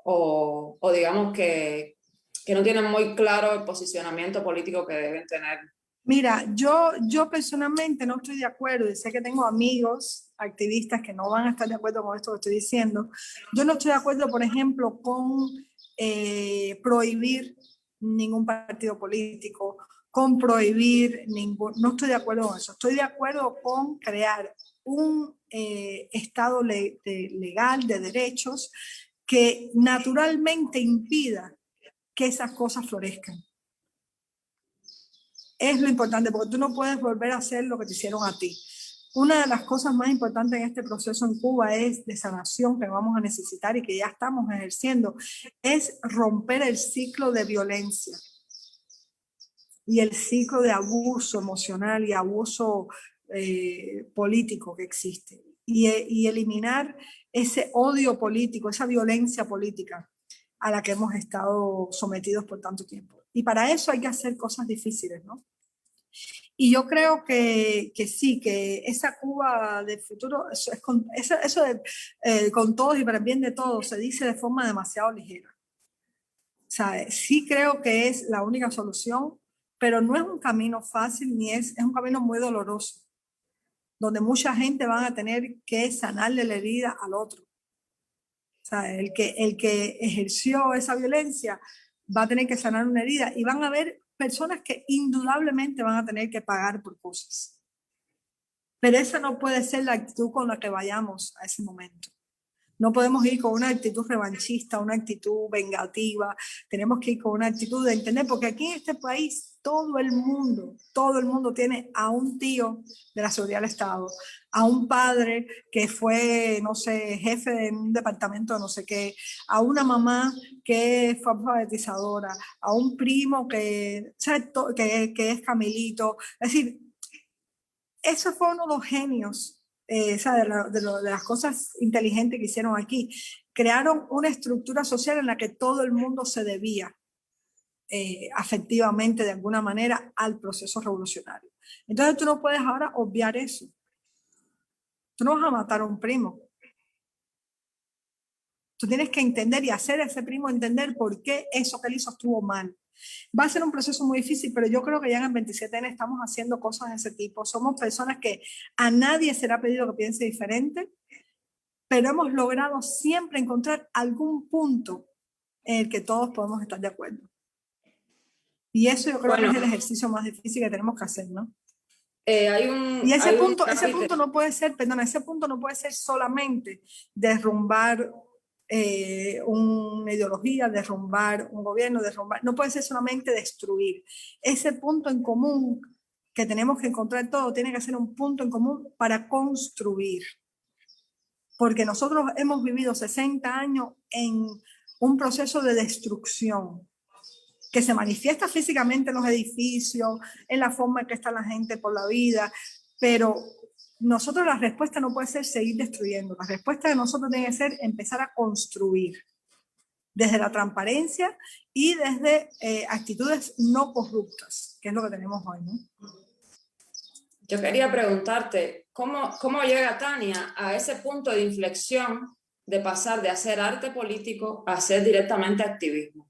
o digamos que no tienen muy claro el posicionamiento político que deben tener. Mira, yo personalmente no estoy de acuerdo y sé que tengo amigos activistas que no van a estar de acuerdo con esto que estoy diciendo. Yo no estoy de acuerdo, por ejemplo, con prohibir ningún partido político, con prohibir no estoy de acuerdo con eso. Estoy de acuerdo con crear un estado legal de derechos que naturalmente impida que esas cosas florezcan. Es lo importante, porque tú no puedes volver a hacer lo que te hicieron a ti. Una de las cosas más importantes en este proceso en Cuba es de sanación que vamos a necesitar y que ya estamos ejerciendo, es romper el ciclo de violencia y el ciclo de abuso emocional y abuso político que existe y eliminar ese odio político, esa violencia política a la que hemos estado sometidos por tanto tiempo. Y para eso hay que hacer cosas difíciles, ¿no? Y yo creo que sí, que esa Cuba del futuro, eso con todos y para el bien de todos, se dice de forma demasiado ligera. O sea, sí creo que es la única solución, pero no es un camino fácil, ni es un camino muy doloroso, donde mucha gente van a tener que sanarle la herida al otro. O sea, el que ejerció esa violencia va a tener que sanar una herida y van a haber personas que indudablemente van a tener que pagar por cosas. Pero esa no puede ser la actitud con la que vayamos a ese momento. No podemos ir con una actitud revanchista, una actitud vengativa. Tenemos que ir con una actitud de entender, porque aquí en este país todo el mundo tiene a un tío de la seguridad del Estado, a un padre que fue, no sé, jefe de un departamento de no sé qué, a una mamá que fue alfabetizadora, a un primo que es Camilito. Es decir, eso fue uno de los genios de las cosas inteligentes que hicieron aquí. Crearon una estructura social en la que todo el mundo se debía afectivamente, de alguna manera, al proceso revolucionario. Entonces tú no puedes ahora obviar eso. Tú no vas a matar a un primo. Tú tienes que entender y hacer a ese primo entender por qué eso que él hizo estuvo mal. Va a ser un proceso muy difícil, pero yo creo que ya en el 27N estamos haciendo cosas de ese tipo. Somos personas que a nadie será pedido que piense diferente, pero hemos logrado siempre encontrar algún punto en el que todos podemos estar de acuerdo. Y eso yo creo que es el ejercicio más difícil que tenemos que hacer, ¿no? Y ese punto no puede ser, perdona, ese punto no puede ser solamente derrumbar una ideología, derrumbar un gobierno, no puede ser solamente destruir. Ese punto en común que tenemos que encontrar todo tiene que ser un punto en común para construir. Porque nosotros hemos vivido 60 años en un proceso de destrucción que se manifiesta físicamente en los edificios, en la forma en que está la gente por la vida, pero nosotros la respuesta no puede ser seguir destruyendo. La respuesta de nosotros tiene que ser empezar a construir desde la transparencia y desde actitudes no corruptas, que es lo que tenemos hoy, ¿no? Yo quería preguntarte, ¿cómo llega Tania a ese punto de inflexión de pasar de hacer arte político a hacer directamente activismo?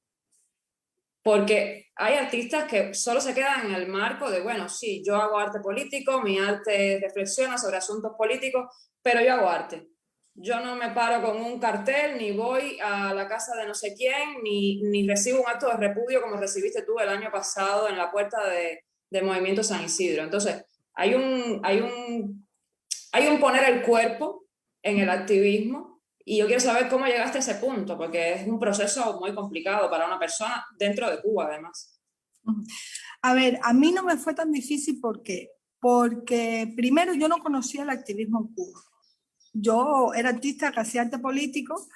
Porque hay artistas que solo se quedan en el marco de, bueno, sí, yo hago arte político, mi arte reflexiona sobre asuntos políticos, pero yo hago arte. Yo no me paro con un cartel, ni voy a la casa de no sé quién, ni recibo un acto de repudio como recibiste tú el año pasado en la puerta de Movimiento San Isidro. Entonces, hay un poner el cuerpo en el activismo. Y yo quiero saber cómo llegaste a ese punto, porque es un proceso muy complicado para una persona dentro de Cuba, además. A ver, a mí no me fue tan difícil porque primero yo no conocía el activismo en Cuba. Yo era artista que hacía arte político,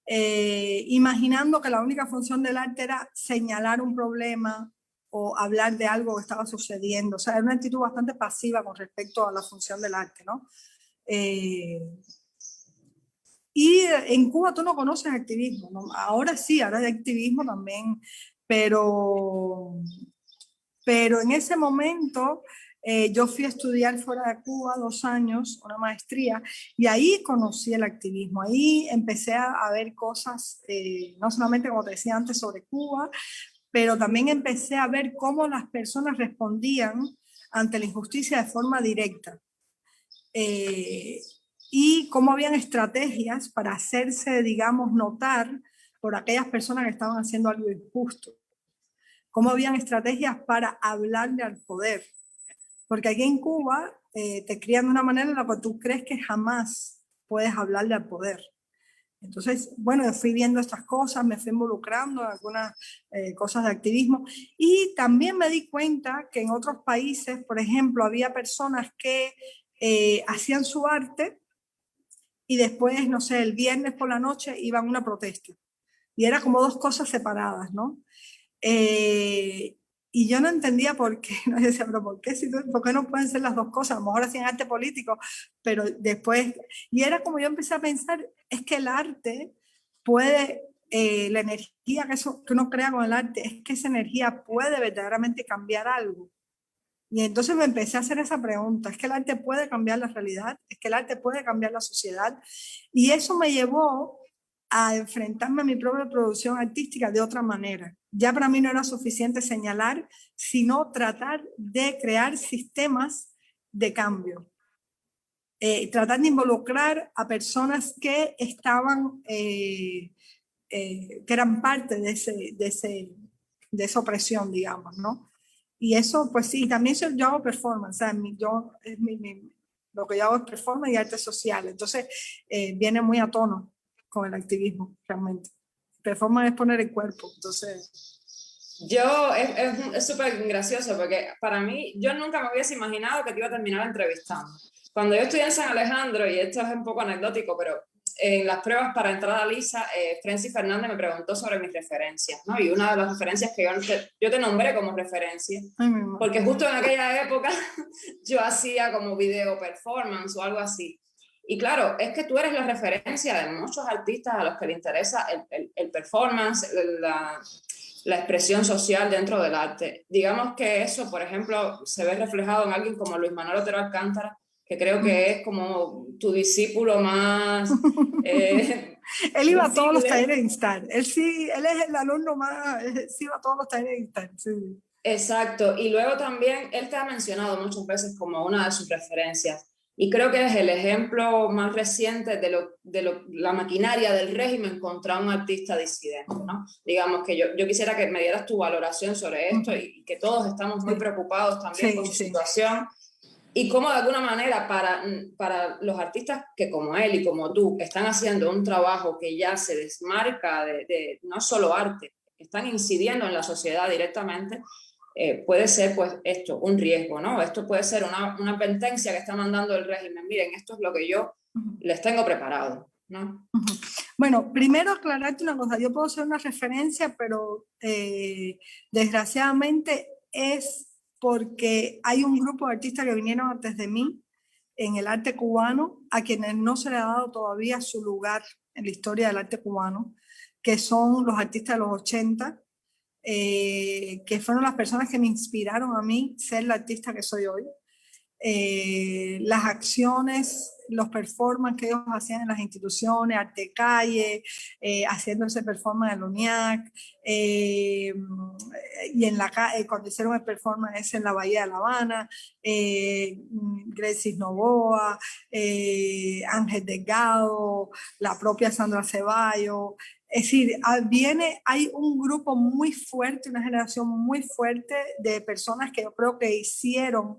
imaginando que la única función del arte era señalar un problema o hablar de algo que estaba sucediendo. O sea, era una actitud bastante pasiva con respecto a la función del arte, ¿no? Y en Cuba tú no conoces activismo, ¿no? Ahora sí, ahora hay activismo también, pero en ese momento yo fui a estudiar fuera de Cuba 2 años, una maestría, y ahí conocí el activismo, ahí empecé a ver cosas, no solamente como te decía antes sobre Cuba, pero también empecé a ver cómo las personas respondían ante la injusticia de forma directa. Y cómo habían estrategias para hacerse, digamos, notar por aquellas personas que estaban haciendo algo injusto. Cómo habían estrategias para hablarle al poder. Porque aquí en Cuba te crían de una manera en la que tú crees que jamás puedes hablarle al poder. Entonces, bueno, yo fui viendo estas cosas, me fui involucrando en algunas cosas de activismo y también me di cuenta que en otros países, por ejemplo, había personas que hacían su arte y después, no sé, el viernes por la noche iban a una protesta. Y era como 2 cosas separadas, ¿no? Y yo no entendía por qué. ¿No? Yo decía, pero ¿por qué no pueden ser las 2 cosas? A lo mejor hacían arte político, pero después... Y era como yo empecé a pensar, es que el arte puede... la energía que uno crea con el arte, es que esa energía puede verdaderamente cambiar algo. Y entonces me empecé a hacer esa pregunta, ¿es que el arte puede cambiar la realidad? ¿Es que el arte puede cambiar la sociedad? Y eso me llevó a enfrentarme a mi propia producción artística de otra manera. Ya para mí no era suficiente señalar, sino tratar de crear sistemas de cambio. Tratar de involucrar a personas que estaban, que eran parte de esa opresión, digamos, ¿no? Y eso, pues sí, también yo hago performance, o sea, lo que yo hago es performance y arte social, entonces viene muy a tono con el activismo, realmente. Performance es poner el cuerpo, entonces... Es súper gracioso porque para mí, yo nunca me hubiese imaginado que te iba a terminar entrevistando. Cuando yo estudié en San Alejandro, y esto es un poco anecdótico, pero en las pruebas para entrar a LISA, Francis Fernández me preguntó sobre mis referencias, ¿no? Y una de las referencias que yo te nombré como referencia, porque justo en aquella época yo hacía como video performance o algo así. Y claro, es que tú eres la referencia de muchos artistas a los que les interesa el performance, la expresión social dentro del arte. Digamos que eso, por ejemplo, se ve reflejado en alguien como Luis Manuel Otero Alcántara, que creo que es como tu discípulo más Él iba a todos los visible. talleres de Instar. Él es el alumno más, sí iba a todos los talleres de Instar. Sí. Exacto, y luego también él te ha mencionado muchas veces como una de sus referencias, y creo que es el ejemplo más reciente de la maquinaria del régimen contra un artista disidente, ¿no? Digamos que yo quisiera que me dieras tu valoración sobre esto y que todos estamos muy Sí. preocupados también por su situación, y cómo de alguna manera para los artistas que como él y como tú están haciendo un trabajo que ya se desmarca de no solo arte, están incidiendo en la sociedad directamente, puede ser pues esto, un riesgo, ¿no? Esto puede ser una advertencia que está mandando el régimen. Miren, esto es lo que yo les tengo preparado, ¿no? Bueno, primero aclararte una cosa, yo puedo hacer una referencia, pero desgraciadamente es porque hay un grupo de artistas que vinieron antes de mí en el arte cubano, a quienes no se le ha dado todavía su lugar en la historia del arte cubano, que son los artistas de los 80, que fueron las personas que me inspiraron a mí ser la artista que soy hoy. Las acciones, los performances que ellos hacían en las instituciones, arte calle, haciendo ese performance en el UNIAC, y en cuando hicieron el performance en la Bahía de La Habana, Grecis Novoa, Ángel Delgado, la propia Sandra Ceballos. Es decir, hay un grupo muy fuerte, una generación muy fuerte de personas que yo creo que hicieron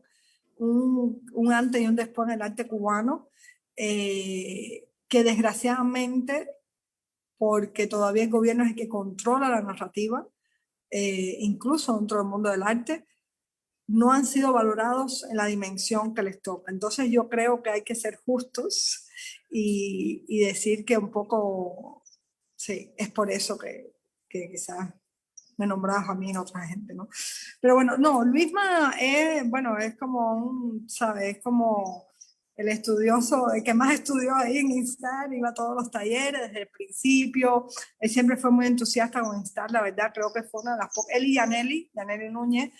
un antes y un después en el arte cubano, que desgraciadamente, porque todavía el gobierno es el que controla la narrativa, incluso dentro del mundo del arte, no han sido valorados en la dimensión que les toca. Entonces yo creo que hay que ser justos y decir que un poco, sí, es por eso que quizás me nombrabas a mí y a otra gente, ¿no? Pero bueno, no, Luisma es, bueno, es como ¿sabes? Es como el estudioso, el que más estudió ahí en Instar, iba a todos los talleres desde el principio, él siempre fue muy entusiasta con Instar, la verdad, creo que fue una de las pocas, él y Yaneli Núñez,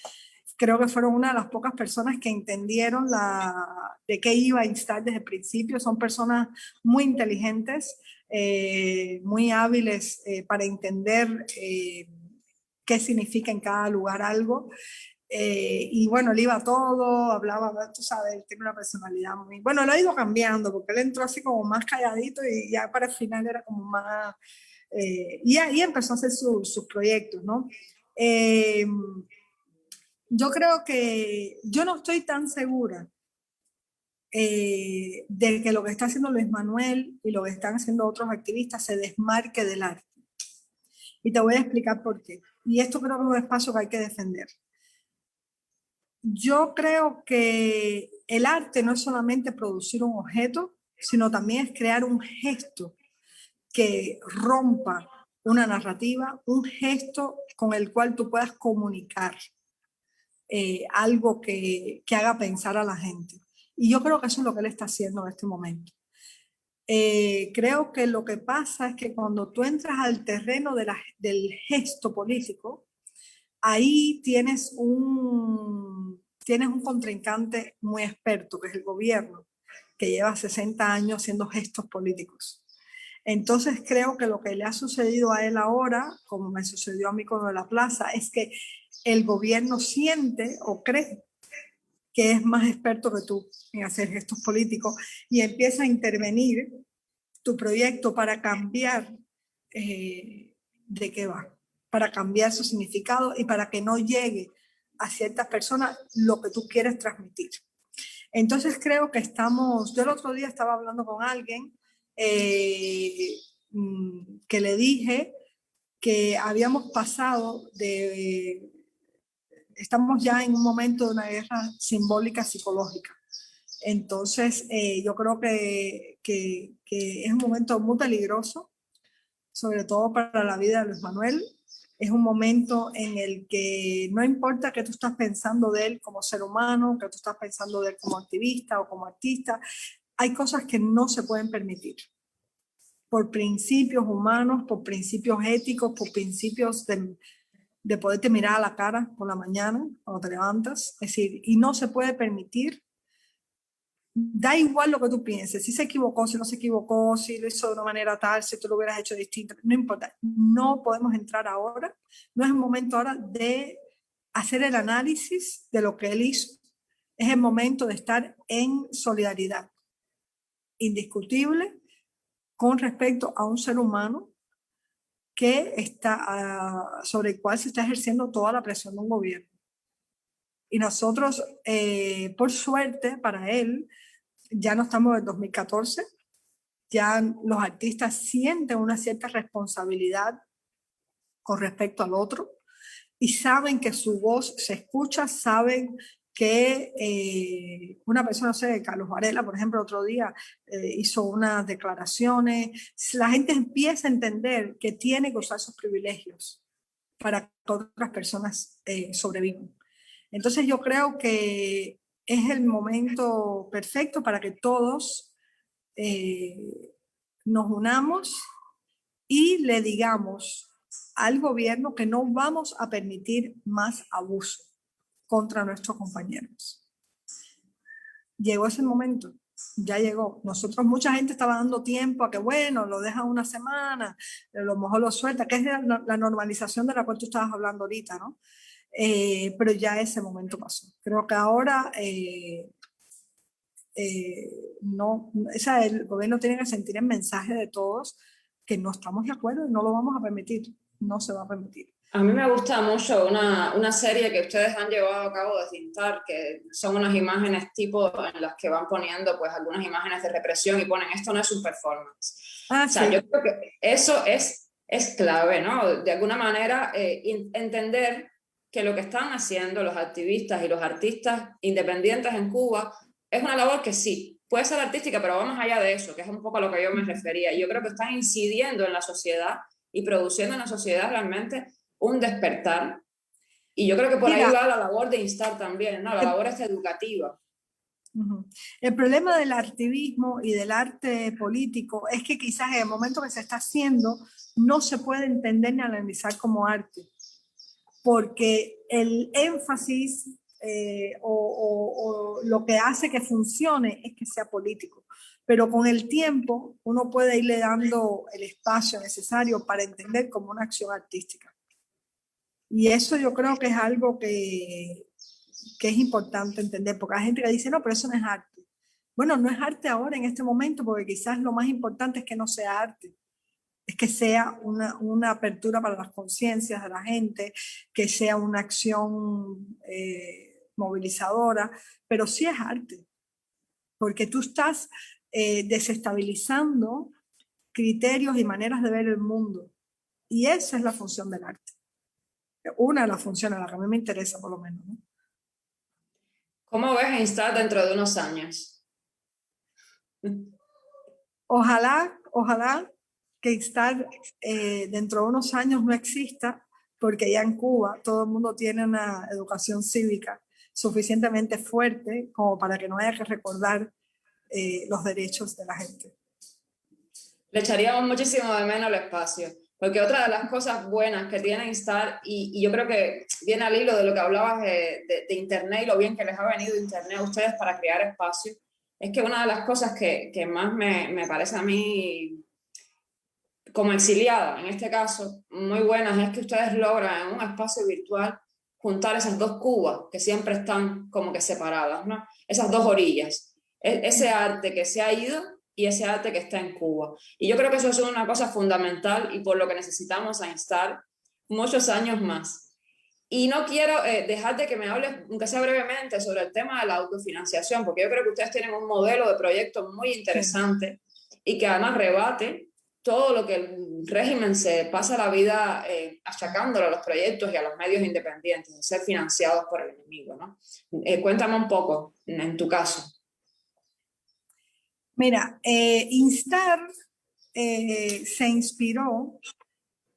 creo que fueron una de las pocas personas que entendieron de qué iba Instar desde el principio, son personas muy inteligentes, muy hábiles para entender qué significa en cada lugar algo. Y bueno, él iba a todo, hablaba, tú sabes, él tiene una personalidad muy... Bueno, lo ha ido cambiando, porque él entró así como más calladito y ya para el final era como más... y ahí empezó a hacer sus proyectos, ¿no? Yo creo que yo no estoy tan segura de que lo que está haciendo Luis Manuel y lo que están haciendo otros activistas se desmarque del arte. Y te voy a explicar por qué. Y esto creo que es un espacio que hay que defender. Yo creo que el arte no es solamente producir un objeto, sino también es crear un gesto que rompa una narrativa, un gesto con el cual tú puedas comunicar algo que haga pensar a la gente. Y yo creo que eso es lo que él está haciendo en este momento. Creo que lo que pasa es que cuando tú entras al terreno del gesto político, ahí tienes un contrincante muy experto, que es el gobierno, que lleva 60 años haciendo gestos políticos. Entonces creo que lo que le ha sucedido a él ahora, como me sucedió a mí con lo de la plaza, es que el gobierno siente o cree que es más experto que tú en hacer gestos políticos y empieza a intervenir tu proyecto para cambiar de qué va, para cambiar su significado y para que no llegue a ciertas personas lo que tú quieres transmitir. Entonces creo que yo el otro día estaba hablando con alguien que le dije que habíamos pasado estamos ya en un momento de una guerra simbólica psicológica. Entonces, yo creo que es un momento muy peligroso, sobre todo para la vida de Luis Manuel. Es un momento en el que no importa que tú estás pensando de él como ser humano, que tú estás pensando de él como activista o como artista, hay cosas que no se pueden permitir. Por principios humanos, por principios éticos, por principios de poderte mirar a la cara por la mañana cuando te levantas. Es decir, y no se puede permitir da igual lo que tú pienses, si se equivocó, si no se equivocó, si lo hizo de una manera tal, si tú lo hubieras hecho distinto, no importa. No podemos entrar ahora, no es el momento ahora de hacer el análisis de lo que él hizo. Es el momento de estar en solidaridad indiscutible con respecto a un ser humano que está, sobre el cual se está ejerciendo toda la presión de un gobierno. Y nosotros, por suerte para él, ya no estamos en 2014, ya los artistas sienten una cierta responsabilidad con respecto al otro y saben que su voz se escucha, saben que una persona, no sé, Carlos Varela, por ejemplo, otro día hizo unas declaraciones, la gente empieza a entender que tiene que usar sus privilegios para que otras personas sobrevivan. Entonces yo creo que es el momento perfecto para que todos nos unamos y le digamos al gobierno que no vamos a permitir más abuso contra nuestros compañeros. Llegó ese momento, ya llegó. Nosotros, mucha gente estaba dando tiempo a que, bueno, lo dejan una semana, a lo mejor lo suelta, que es la normalización de la cual tú estabas hablando ahorita, ¿no? Pero ya ese momento pasó. Creo que ahora no, o sea, el gobierno tiene que sentir el mensaje de todos que no estamos de acuerdo y no lo vamos a permitir, no se va a permitir. A mí me gusta mucho una serie que ustedes han llevado a cabo desde Instar, que son unas imágenes tipo en las que van poniendo pues algunas imágenes de represión y ponen esto no es un performance. Ah, o sea, sí. yo creo que eso es clave, ¿no? De alguna manera entender que lo que están haciendo los activistas y los artistas independientes en Cuba es una labor que sí, puede ser artística, pero va más allá de eso, que es un poco a lo que yo me refería. Yo creo que están incidiendo en la sociedad y produciendo en la sociedad realmente un despertar. Y yo creo que por Mira, ahí va la labor de Instar también, ¿no? La labor es educativa. El problema del activismo y del arte político es que quizás en el momento que se está haciendo no se puede entender ni analizar como arte, porque el énfasis o lo que hace que funcione es que sea político. Pero con el tiempo uno puede irle dando el espacio necesario para entender como una acción artística. Y eso yo creo que es algo que es importante entender, porque hay gente que dice, no, pero eso no es arte. Bueno, no es arte ahora en este momento, porque quizás lo más importante es que no sea arte, es que sea una apertura para las conciencias de la gente, que sea una acción movilizadora, pero sí es arte, porque tú estás desestabilizando criterios y maneras de ver el mundo, y esa es la función del arte. Una de las funciones, la que a mí me interesa por lo menos, ¿no? ¿Cómo ves a Instar dentro de unos años? Ojalá que Instar dentro de unos años no exista, porque ya en Cuba todo el mundo tiene una educación cívica suficientemente fuerte como para que no haya que recordar los derechos de la gente. Le echaríamos muchísimo de menos el espacio, porque otra de las cosas buenas que tiene Instar, y yo creo que viene al hilo de lo que hablabas de Internet y lo bien que les ha venido Internet a ustedes para crear espacio, es que una de las cosas que más me parece a mí, como exiliada en este caso, muy buenas, es que ustedes logran en un espacio virtual juntar esas dos Cubas que siempre están como que separadas, ¿no? Esas dos orillas, ese arte que se ha ido y ese arte que está en Cuba. Y yo creo que eso es una cosa fundamental y por lo que necesitamos a Instar muchos años más. Y no quiero dejar de que me hables, aunque sea brevemente, sobre el tema de la autofinanciación, porque yo creo que ustedes tienen un modelo de proyecto muy interesante y que además rebate todo lo que el régimen se pasa la vida achacándolo a los proyectos y a los medios independientes, de ser financiados por el enemigo, ¿no? Cuéntame un poco, en tu caso. Mira, Instar se inspiró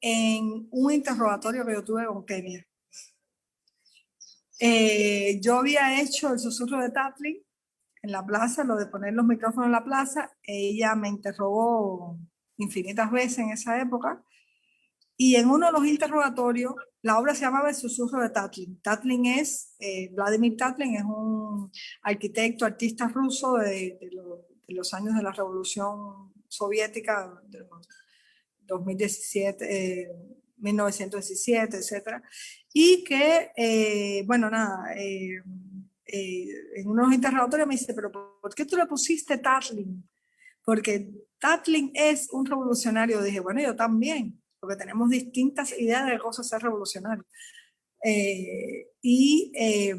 en un interrogatorio que yo tuve con Kenia. Yo había hecho el susurro de Tatlin en la plaza, lo de poner los micrófonos en la plaza. Ella me interrogó infinitas veces en esa época Y en uno de los interrogatorios, la obra se llamaba El susurro de Tatlin. Tatlin es, Vladimir Tatlin es un arquitecto, artista ruso de los años de la Revolución Soviética, de los 2017, 1917, etcétera. Y que, bueno, nada, en unos interrogatorios me dice, pero ¿por qué tú le pusiste Tatlin? Porque Tatlin es un revolucionario. Dije, bueno, yo también, porque tenemos distintas ideas de cosas ser revolucionario. Ella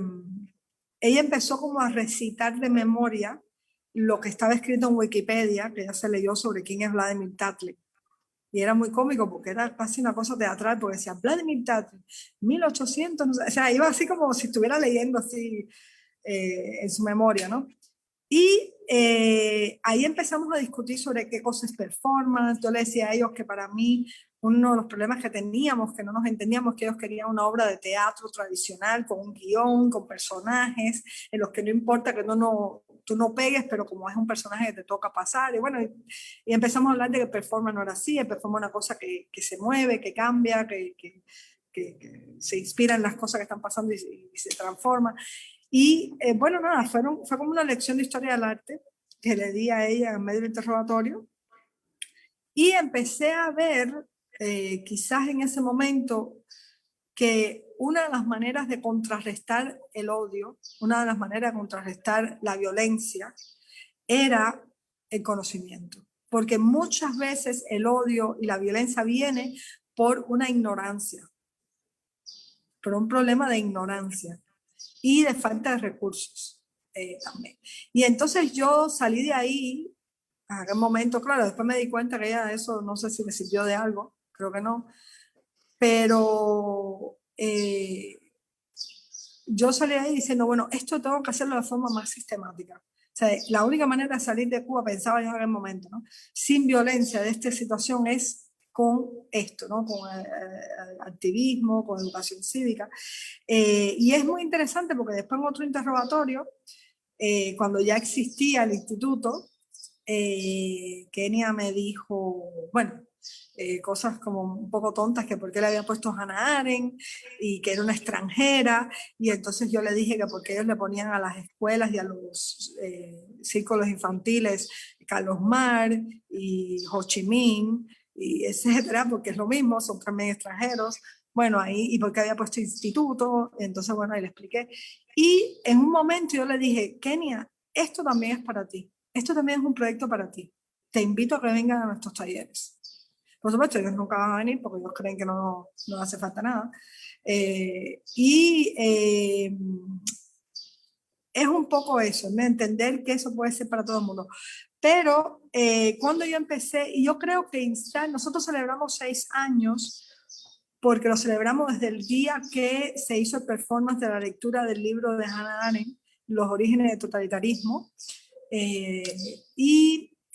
empezó como a recitar de memoria lo que estaba escrito en Wikipedia, que ella se leyó sobre quién es Vladimir Tatlin. Y era muy cómico porque era casi una cosa teatral, porque decía Vladimir Tatlin, 1800, no sé, o sea, iba así como si estuviera leyendo así en su memoria, ¿no? Y ahí empezamos a discutir sobre qué cosa es performance. Yo le decía a ellos que para mí uno de los problemas que teníamos, que no nos entendíamos, que ellos querían una obra de teatro tradicional, con un guión, con personajes, en los que no importa que tú no pegues, pero como es un personaje que te toca pasar. Y bueno, y empezamos a hablar de que el performance no era así, el performance es una cosa que se mueve, que cambia, que se inspira en las cosas que están pasando y se transforma. Y bueno, nada, fue como una lección de historia del arte que le di a ella en medio del interrogatorio. Y empecé a ver, quizás en ese momento, que una de las maneras de contrarrestar el odio, una de las maneras de contrarrestar la violencia, era el conocimiento. Porque muchas veces el odio y la violencia viene por una ignorancia, por un problema de ignorancia y de falta de recursos también. Y entonces yo salí de ahí, a aquel momento, claro, después me di cuenta que ya eso no sé si me sirvió de algo, creo que no, pero yo salí de ahí diciendo, bueno, esto tengo que hacerlo de forma más sistemática. O sea, la única manera de salir de Cuba, pensaba yo en aquel momento, ¿no?, sin violencia de esta situación es con esto, ¿no?, con activismo, con educación cívica. Y es muy interesante porque después en otro interrogatorio, cuando ya existía el instituto, Kenia me dijo, bueno, cosas como un poco tontas, que por qué le había puesto Hannah Arendt y que era una extranjera, y entonces yo le dije que porque ellos le ponían a las escuelas y a los círculos infantiles Carlos Marx y Ho Chi Minh y etcétera, porque es lo mismo, son también extranjeros. Bueno, ahí, y porque había puesto instituto, entonces bueno, ahí le expliqué. Y en un momento yo le dije, Kenia, esto también es para ti, esto también es un proyecto para ti, te invito a que vengan a nuestros talleres. Por supuesto, ellos nunca van a venir porque ellos creen que no hace falta nada. Es un poco eso, ¿no?, entender que eso puede ser para todo el mundo. Pero cuando yo empecé, y yo creo que nosotros celebramos 6 años, porque lo celebramos desde el día que se hizo el performance de la lectura del libro de Hannah Arendt, Los orígenes del totalitarismo,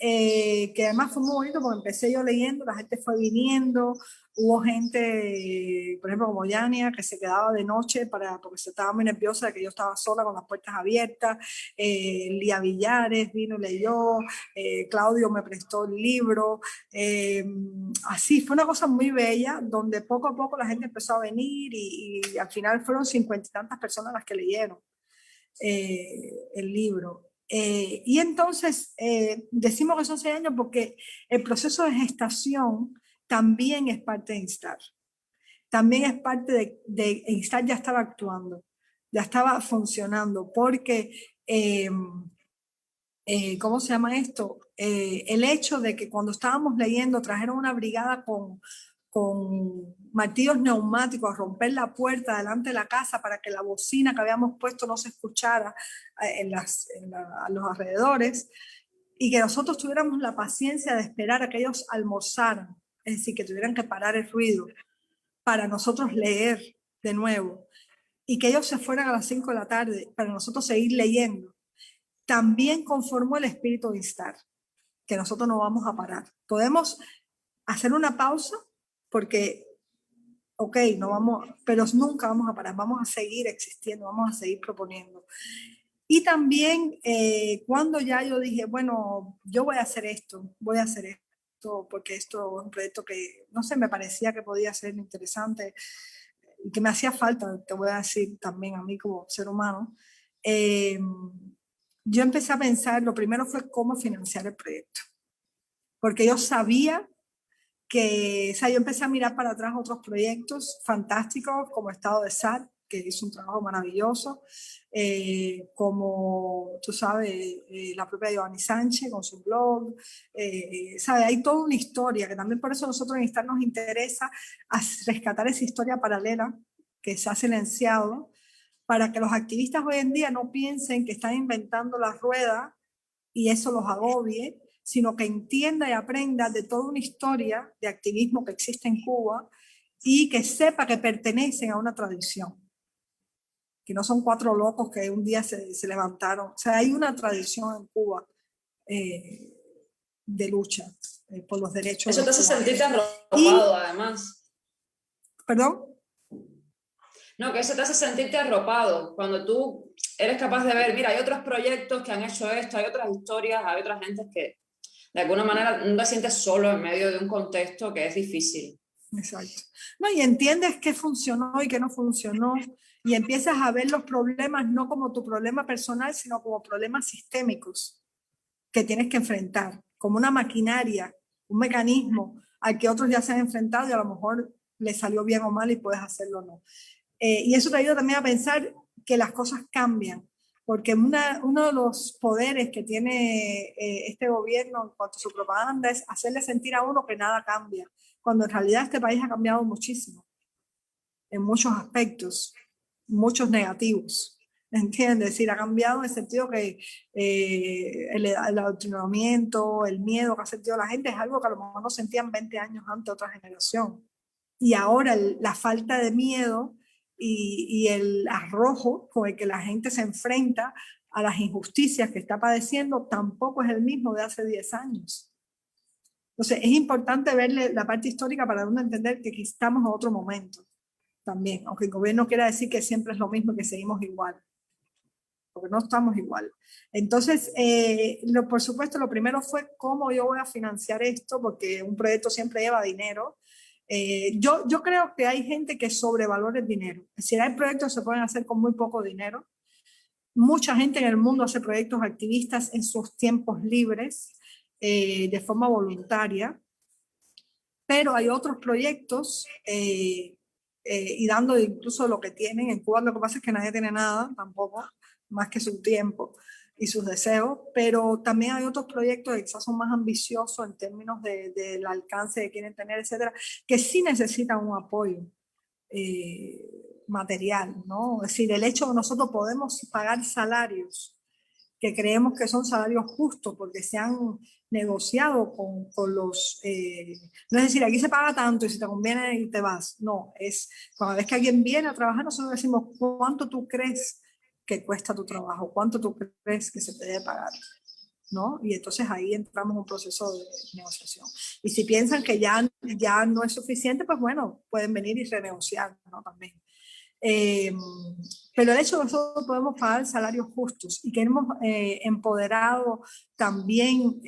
que además fue muy bonito porque empecé yo leyendo, la gente fue viniendo, hubo gente, por ejemplo, como Yania, que se quedaba de noche porque se estaba muy nerviosa de que yo estaba sola con las puertas abiertas. Lía Villares vino y leyó, Claudio me prestó el libro. Así, fue una cosa muy bella, donde poco a poco la gente empezó a venir y al final fueron 50 y tantas personas las que leyeron el libro. Y entonces decimos que son 6 años porque el proceso de gestación también es parte de Instar. También es parte de Instar, ya estaba actuando, ya estaba funcionando, porque, ¿cómo se llama esto? El hecho de que cuando estábamos leyendo trajeron una brigada con martillos neumáticos a romper la puerta delante de la casa para que la bocina que habíamos puesto no se escuchara a los alrededores, y que nosotros tuviéramos la paciencia de esperar a que ellos almorzaran, es decir, que tuvieran que parar el ruido para nosotros leer de nuevo, y que ellos se fueran a las 5 de la tarde para nosotros seguir leyendo, también conformó el espíritu de Instar, que nosotros no vamos a parar. Podemos hacer una pausa porque, ok, no vamos, pero nunca vamos a parar, vamos a seguir existiendo, vamos a seguir proponiendo. Y también cuando ya yo dije, bueno, yo voy a hacer esto, proyecto, porque esto es un proyecto que, no sé, me parecía que podía ser interesante y que me hacía falta, te voy a decir también a mí como ser humano. Eh, yo empecé a pensar, lo primero fue cómo financiar el proyecto, porque yo sabía que, o sea, yo empecé a mirar para atrás otros proyectos fantásticos como Estado de Sal, que hizo un trabajo maravilloso, como tú sabes, la propia Giovanni Sánchez con su blog, ¿sabe? Hay toda una historia que también por eso nosotros en Instar nos interesa rescatar esa historia paralela que se ha silenciado, para que los activistas hoy en día no piensen que están inventando la rueda y eso los agobie, sino que entienda y aprenda de toda una historia de activismo que existe en Cuba y que sepa que pertenecen a una tradición, que no son 4 locos que un día se levantaron. O sea, hay una tradición en Cuba eh, de lucha por los derechos Eso de te los hace cubanos. sentirte arropado, además. ¿Perdón? No, que eso te hace sentirte arropado. Cuando tú eres capaz de ver, mira, hay otros proyectos que han hecho esto, hay otras historias, hay otras gentes que de alguna manera no te sientes solo en medio de un contexto que es difícil. Exacto. No, y entiendes qué funcionó y qué no funcionó, y empiezas a ver los problemas no como tu problema personal, sino como problemas sistémicos que tienes que enfrentar, como una maquinaria, un mecanismo al que otros ya se han enfrentado y a lo mejor les salió bien o mal y puedes hacerlo o no. Y eso te ayuda también a pensar que las cosas cambian, porque uno de los poderes que tiene este gobierno en cuanto a su propaganda es hacerle sentir a uno que nada cambia, cuando en realidad este país ha cambiado muchísimo, en muchos aspectos, muchos negativos. ¿Entiendes? Es decir, ha cambiado en el sentido que el adoctrinamiento, el miedo que ha sentido la gente es algo que a lo mejor no sentían 20 años antes otra generación. Y ahora la falta de miedo y el arrojo con el que la gente se enfrenta a las injusticias que está padeciendo tampoco es el mismo de hace 10 años. Entonces, es importante verle la parte histórica para uno entender que aquí estamos en otro momento también, aunque el gobierno quiera decir que siempre es lo mismo, que seguimos igual, porque no estamos igual. Entonces, por supuesto, lo primero fue cómo yo voy a financiar esto, porque un proyecto siempre lleva dinero. Yo creo que hay gente que sobrevalora el dinero. Es decir, hay proyectos que se pueden hacer con muy poco dinero. Mucha gente en el mundo hace proyectos activistas en sus tiempos libres, de forma voluntaria, pero hay otros proyectos y dando incluso lo que tienen. En Cuba lo que pasa es que nadie tiene nada tampoco, más que su tiempo y sus deseos, pero también hay otros proyectos que quizás son más ambiciosos en términos del alcance que quieren tener, etcétera, que sí necesitan un apoyo material, ¿no? Es decir, el hecho de que nosotros podemos pagar salarios que creemos que son salarios justos porque se han negociado con los... no es decir, aquí se paga tanto y si te conviene y te vas. No, es cuando ves que alguien viene a trabajar, nosotros decimos, ¿cuánto tú crees que cuesta tu trabajo? ¿Cuánto tú crees que se te debe pagar? ¿No? Y entonces ahí entramos en un proceso de negociación. Y si piensan que ya no es suficiente, pues bueno, pueden venir y renegociar, ¿no? También. Pero el hecho de que nosotros podemos pagar salarios justos y que hemos empoderado también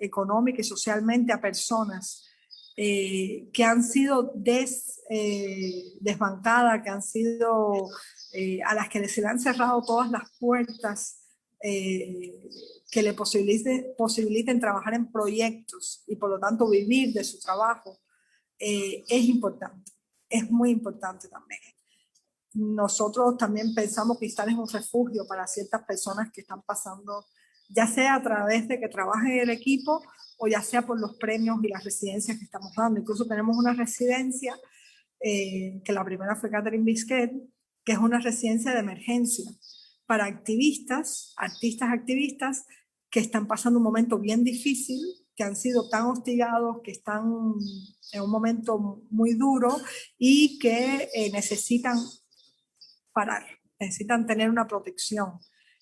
económica y socialmente a personas que han sido desbancadas, que han sido a las que se le han cerrado todas las puertas que le posibiliten trabajar en proyectos y por lo tanto vivir de su trabajo, es importante, es muy importante también. Nosotros también pensamos que Instar es un refugio para ciertas personas que están pasando, ya sea a través de que trabajen en el equipo o ya sea por los premios y las residencias que estamos dando. Incluso tenemos una residencia, que la primera fue Catherine Bisquet, que es una residencia de emergencia para activistas, artistas activistas que están pasando un momento bien difícil, que han sido tan hostigados, que están en un momento muy duro y que necesitan parar, necesitan tener una protección.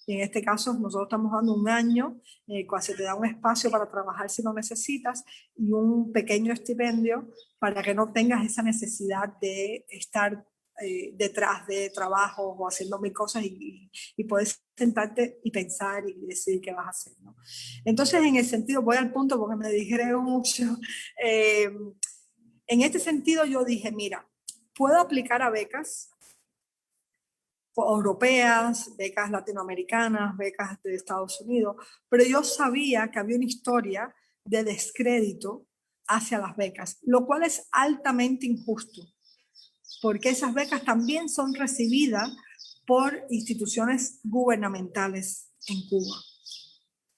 Y en este caso nosotros estamos dando un año, cuando se te da un espacio para trabajar si lo necesitas y un pequeño estipendio para que no tengas esa necesidad de estar detrás de trabajos o haciendo mil cosas y puedes sentarte y pensar y decidir qué vas a hacer, ¿no? Entonces, en el sentido, voy al punto porque me dijeron mucho, en este sentido yo dije, mira, puedo aplicar a becas europeas, becas latinoamericanas, becas de Estados Unidos, pero yo sabía que había una historia de descrédito hacia las becas, lo cual es altamente injusto, porque esas becas también son recibidas por instituciones gubernamentales en Cuba.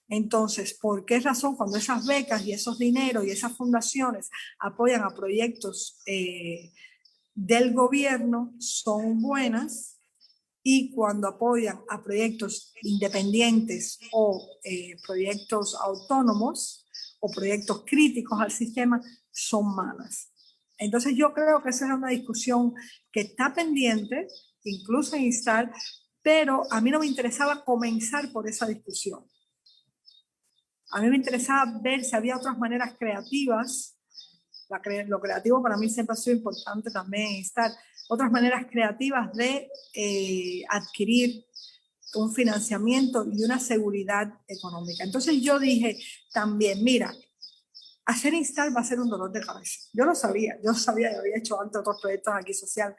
Entonces, ¿por qué razón cuando esas becas y esos dineros y esas fundaciones apoyan a proyectos del gobierno son buenas, y cuando apoyan a proyectos independientes o proyectos autónomos o proyectos críticos al sistema son malas? Entonces yo creo que esa es una discusión que está pendiente, incluso en INSTAR, pero a mí no me interesaba comenzar por esa discusión. A mí me interesaba ver si había otras maneras creativas. Lo creativo para mí siempre ha sido importante también en INSTAR. Otras maneras creativas de adquirir un financiamiento y una seguridad económica. Entonces yo dije también, mira, hacer INSTAR va a ser un dolor de cabeza. Yo sabía, yo había hecho antes otros proyectos aquí sociales.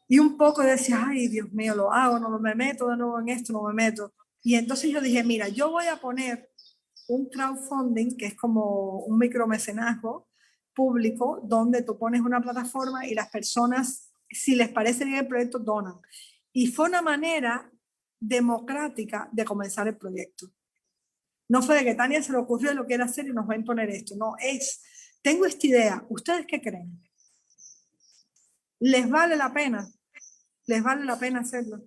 Y un poco decía, ay, Dios mío, lo hago, no me meto de nuevo en esto, no me meto. Y entonces yo dije, mira, yo voy a poner un crowdfunding, que es como un micromecenazgo público, donde tú pones una plataforma y las personas, si les parece bien el proyecto, donan. Y fue una manera democrática de comenzar el proyecto. No fue de que Tania se le ocurrió lo que quiere hacer y nos va a imponer esto. No, tengo esta idea. ¿Ustedes qué creen? ¿Les vale la pena? ¿Les vale la pena hacerlo?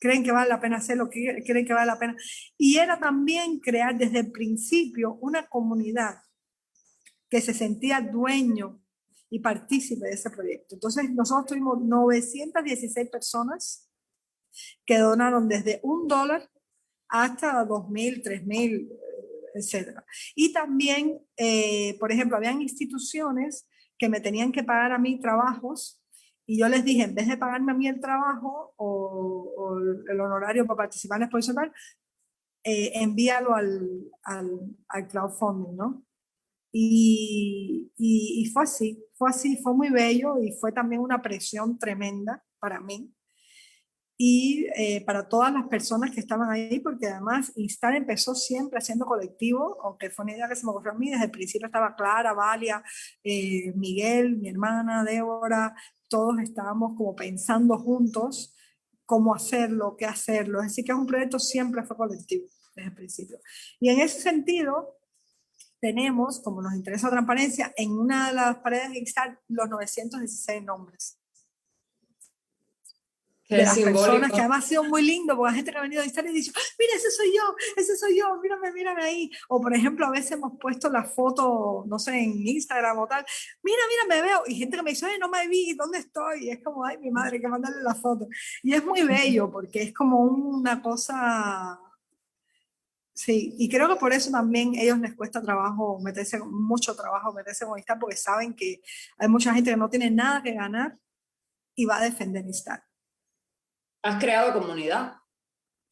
¿Creen que vale la pena hacerlo? ¿Creen que vale la pena? Y era también crear desde el principio una comunidad que se sentía dueño y partícipe de ese proyecto. Entonces nosotros tuvimos 916 personas que donaron desde $1 hasta 2.000, 3.000, etc. Y también, por ejemplo, habían instituciones que me tenían que pagar a mí trabajos y yo les dije, en vez de pagarme a mí el trabajo o el honorario para participar en la exposición, envíalo al crowdfunding, ¿no? Y fue así, fue muy bello y fue también una presión tremenda para mí y para todas las personas que estaban ahí, porque además INSTAR empezó siempre haciendo colectivo, aunque fue una idea que se me ocurrió a mí, desde el principio estaba Clara, Valia, Miguel, mi hermana, Débora, todos estábamos como pensando juntos cómo hacerlo, qué hacerlo, así que es un proyecto siempre fue colectivo desde el principio. Y en ese sentido, tenemos, como nos interesa la transparencia, en una de las paredes de INSTAR los 916 nombres. Qué de las simbólico. personas, que además ha sido muy lindo, porque la gente que ha venido a INSTAR y ha dicho, mira, ese soy yo, mírame ahí. O por ejemplo, a veces hemos puesto la foto, no sé, en Instagram o tal, mira, me veo, y gente que me dice, no me vi, ¿dónde estoy? Y es como, ay, mi madre, que mandarle la foto. Y es muy bello, porque es como una cosa... Sí, y creo que por eso también a ellos les cuesta mucho trabajo meterse con INSTAR, porque saben que hay mucha gente que no tiene nada que ganar y va a defender INSTAR. Has creado comunidad.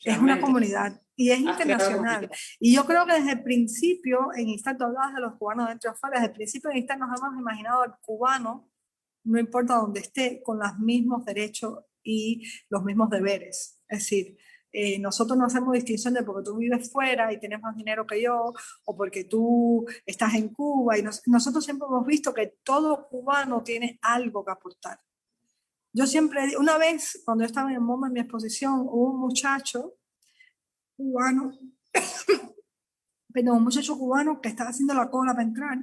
Es una comunidad y es internacional. Y yo creo que desde el principio, en INSTAR, tú hablabas de los cubanos dentro y afuera, desde el principio en INSTAR nos hemos imaginado al cubano, no importa dónde esté, con los mismos derechos y los mismos deberes. Es decir, nosotros no hacemos distinción de porque tú vives fuera y tienes más dinero que yo, o porque tú estás en Cuba. Y nosotros siempre hemos visto que todo cubano tiene algo que aportar. Yo siempre, una vez, cuando yo estaba en el MoMA en mi exposición, hubo un muchacho cubano, un muchacho cubano que estaba haciendo la cola para entrar.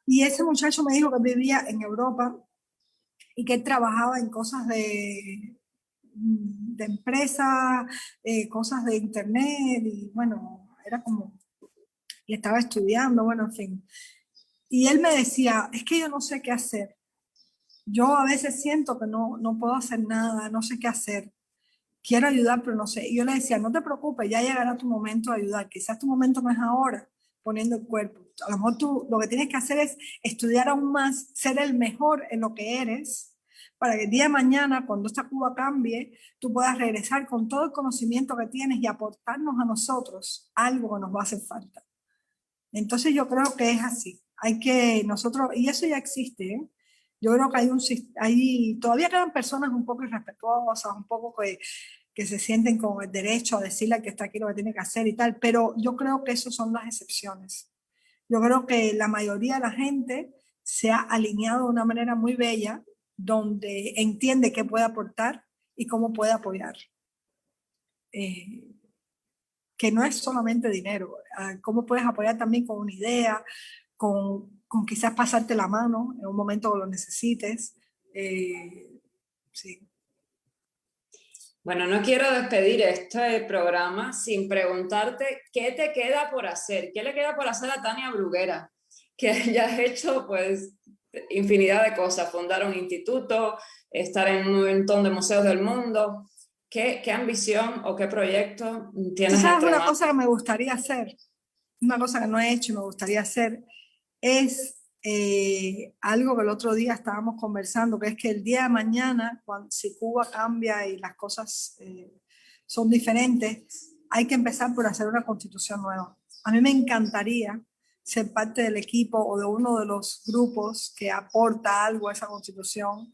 Y ese muchacho me dijo que vivía en Europa y que él trabajaba en cosas de empresas, cosas de internet, y bueno, era como, y estaba estudiando, bueno, en fin. Y él me decía, es que yo no sé qué hacer. Yo a veces siento que no puedo hacer nada, no sé qué hacer. Quiero ayudar, pero no sé. Y yo le decía, no te preocupes, ya llegará tu momento de ayudar. Quizás tu momento no es ahora, poniendo el cuerpo. A lo mejor tú lo que tienes que hacer es estudiar aún más, ser el mejor en lo que eres, para que el día de mañana, cuando esta Cuba cambie, tú puedas regresar con todo el conocimiento que tienes y aportarnos a nosotros algo que nos va a hacer falta. Entonces yo creo que es así. Hay que nosotros, y eso ya existe, ¿eh? Yo creo que todavía quedan personas un poco irrespetuosas, un poco que se sienten con el derecho a decirle al que está aquí lo que tiene que hacer y tal, pero yo creo que esas son las excepciones. Yo creo que la mayoría de la gente se ha alineado de una manera muy bella, donde entiende qué puede aportar y cómo puede apoyar. Que no es solamente dinero, cómo puedes apoyar también con una idea, con quizás pasarte la mano en un momento que lo necesites. Sí. Bueno, no quiero despedir este programa sin preguntarte qué te queda por hacer, qué le queda por hacer a Tania Bruguera, que ya has hecho pues infinidad de cosas, fundar un instituto, estar en un montón de museos del mundo. ¿Qué ambición o qué proyecto tienes? ¿Sabes una cosa que me gustaría hacer? Una cosa que no he hecho y me gustaría hacer es algo que el otro día estábamos conversando, que es que el día de mañana, si Cuba cambia y las cosas son diferentes, hay que empezar por hacer una constitución nueva. A mí me encantaría ser parte del equipo o de uno de los grupos que aporta algo a esa constitución,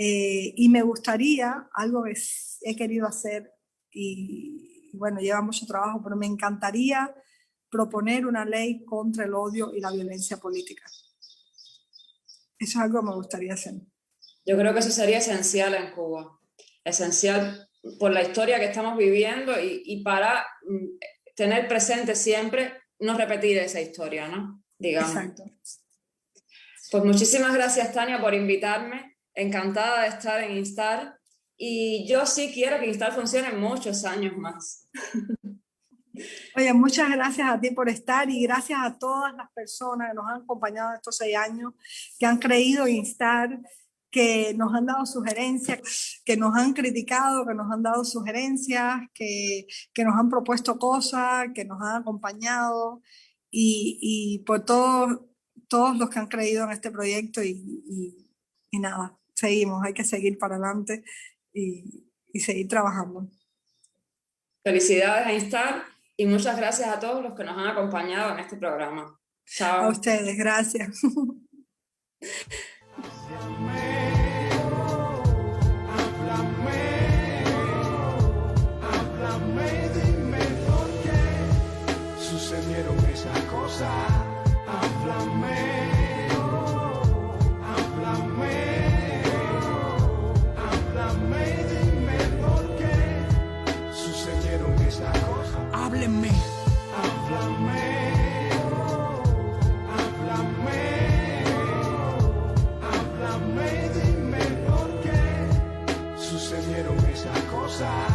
y me gustaría, algo que he querido hacer y bueno, lleva mucho trabajo, pero me encantaría proponer una ley contra el odio y la violencia política. Eso es algo que me gustaría hacer. Yo creo que eso sería esencial en Cuba, esencial por la historia que estamos viviendo y para tener presente siempre no repetir esa historia, ¿no? Digamos. Exacto. Pues muchísimas gracias, Tania, por invitarme. Encantada de estar en Instar. Y yo sí quiero que Instar funcione muchos años más. Oye, muchas gracias a ti por estar y gracias a todas las personas que nos han acompañado estos 6 años, que han creído en Instar, que nos han dado sugerencias, que nos han criticado, que nos han dado sugerencias, que nos han propuesto cosas, que nos han acompañado y por todos los que han creído en este proyecto y nada, seguimos, hay que seguir para adelante y seguir trabajando. Felicidades a Instar y muchas gracias a todos los que nos han acompañado en este programa. Chao. A ustedes, gracias. Háblame, dime por qué sucedieron esas cosas. Háblame, dime por qué sucedieron esas cosas. Háblenme. Háblame, dime por qué sucedieron esas cosas.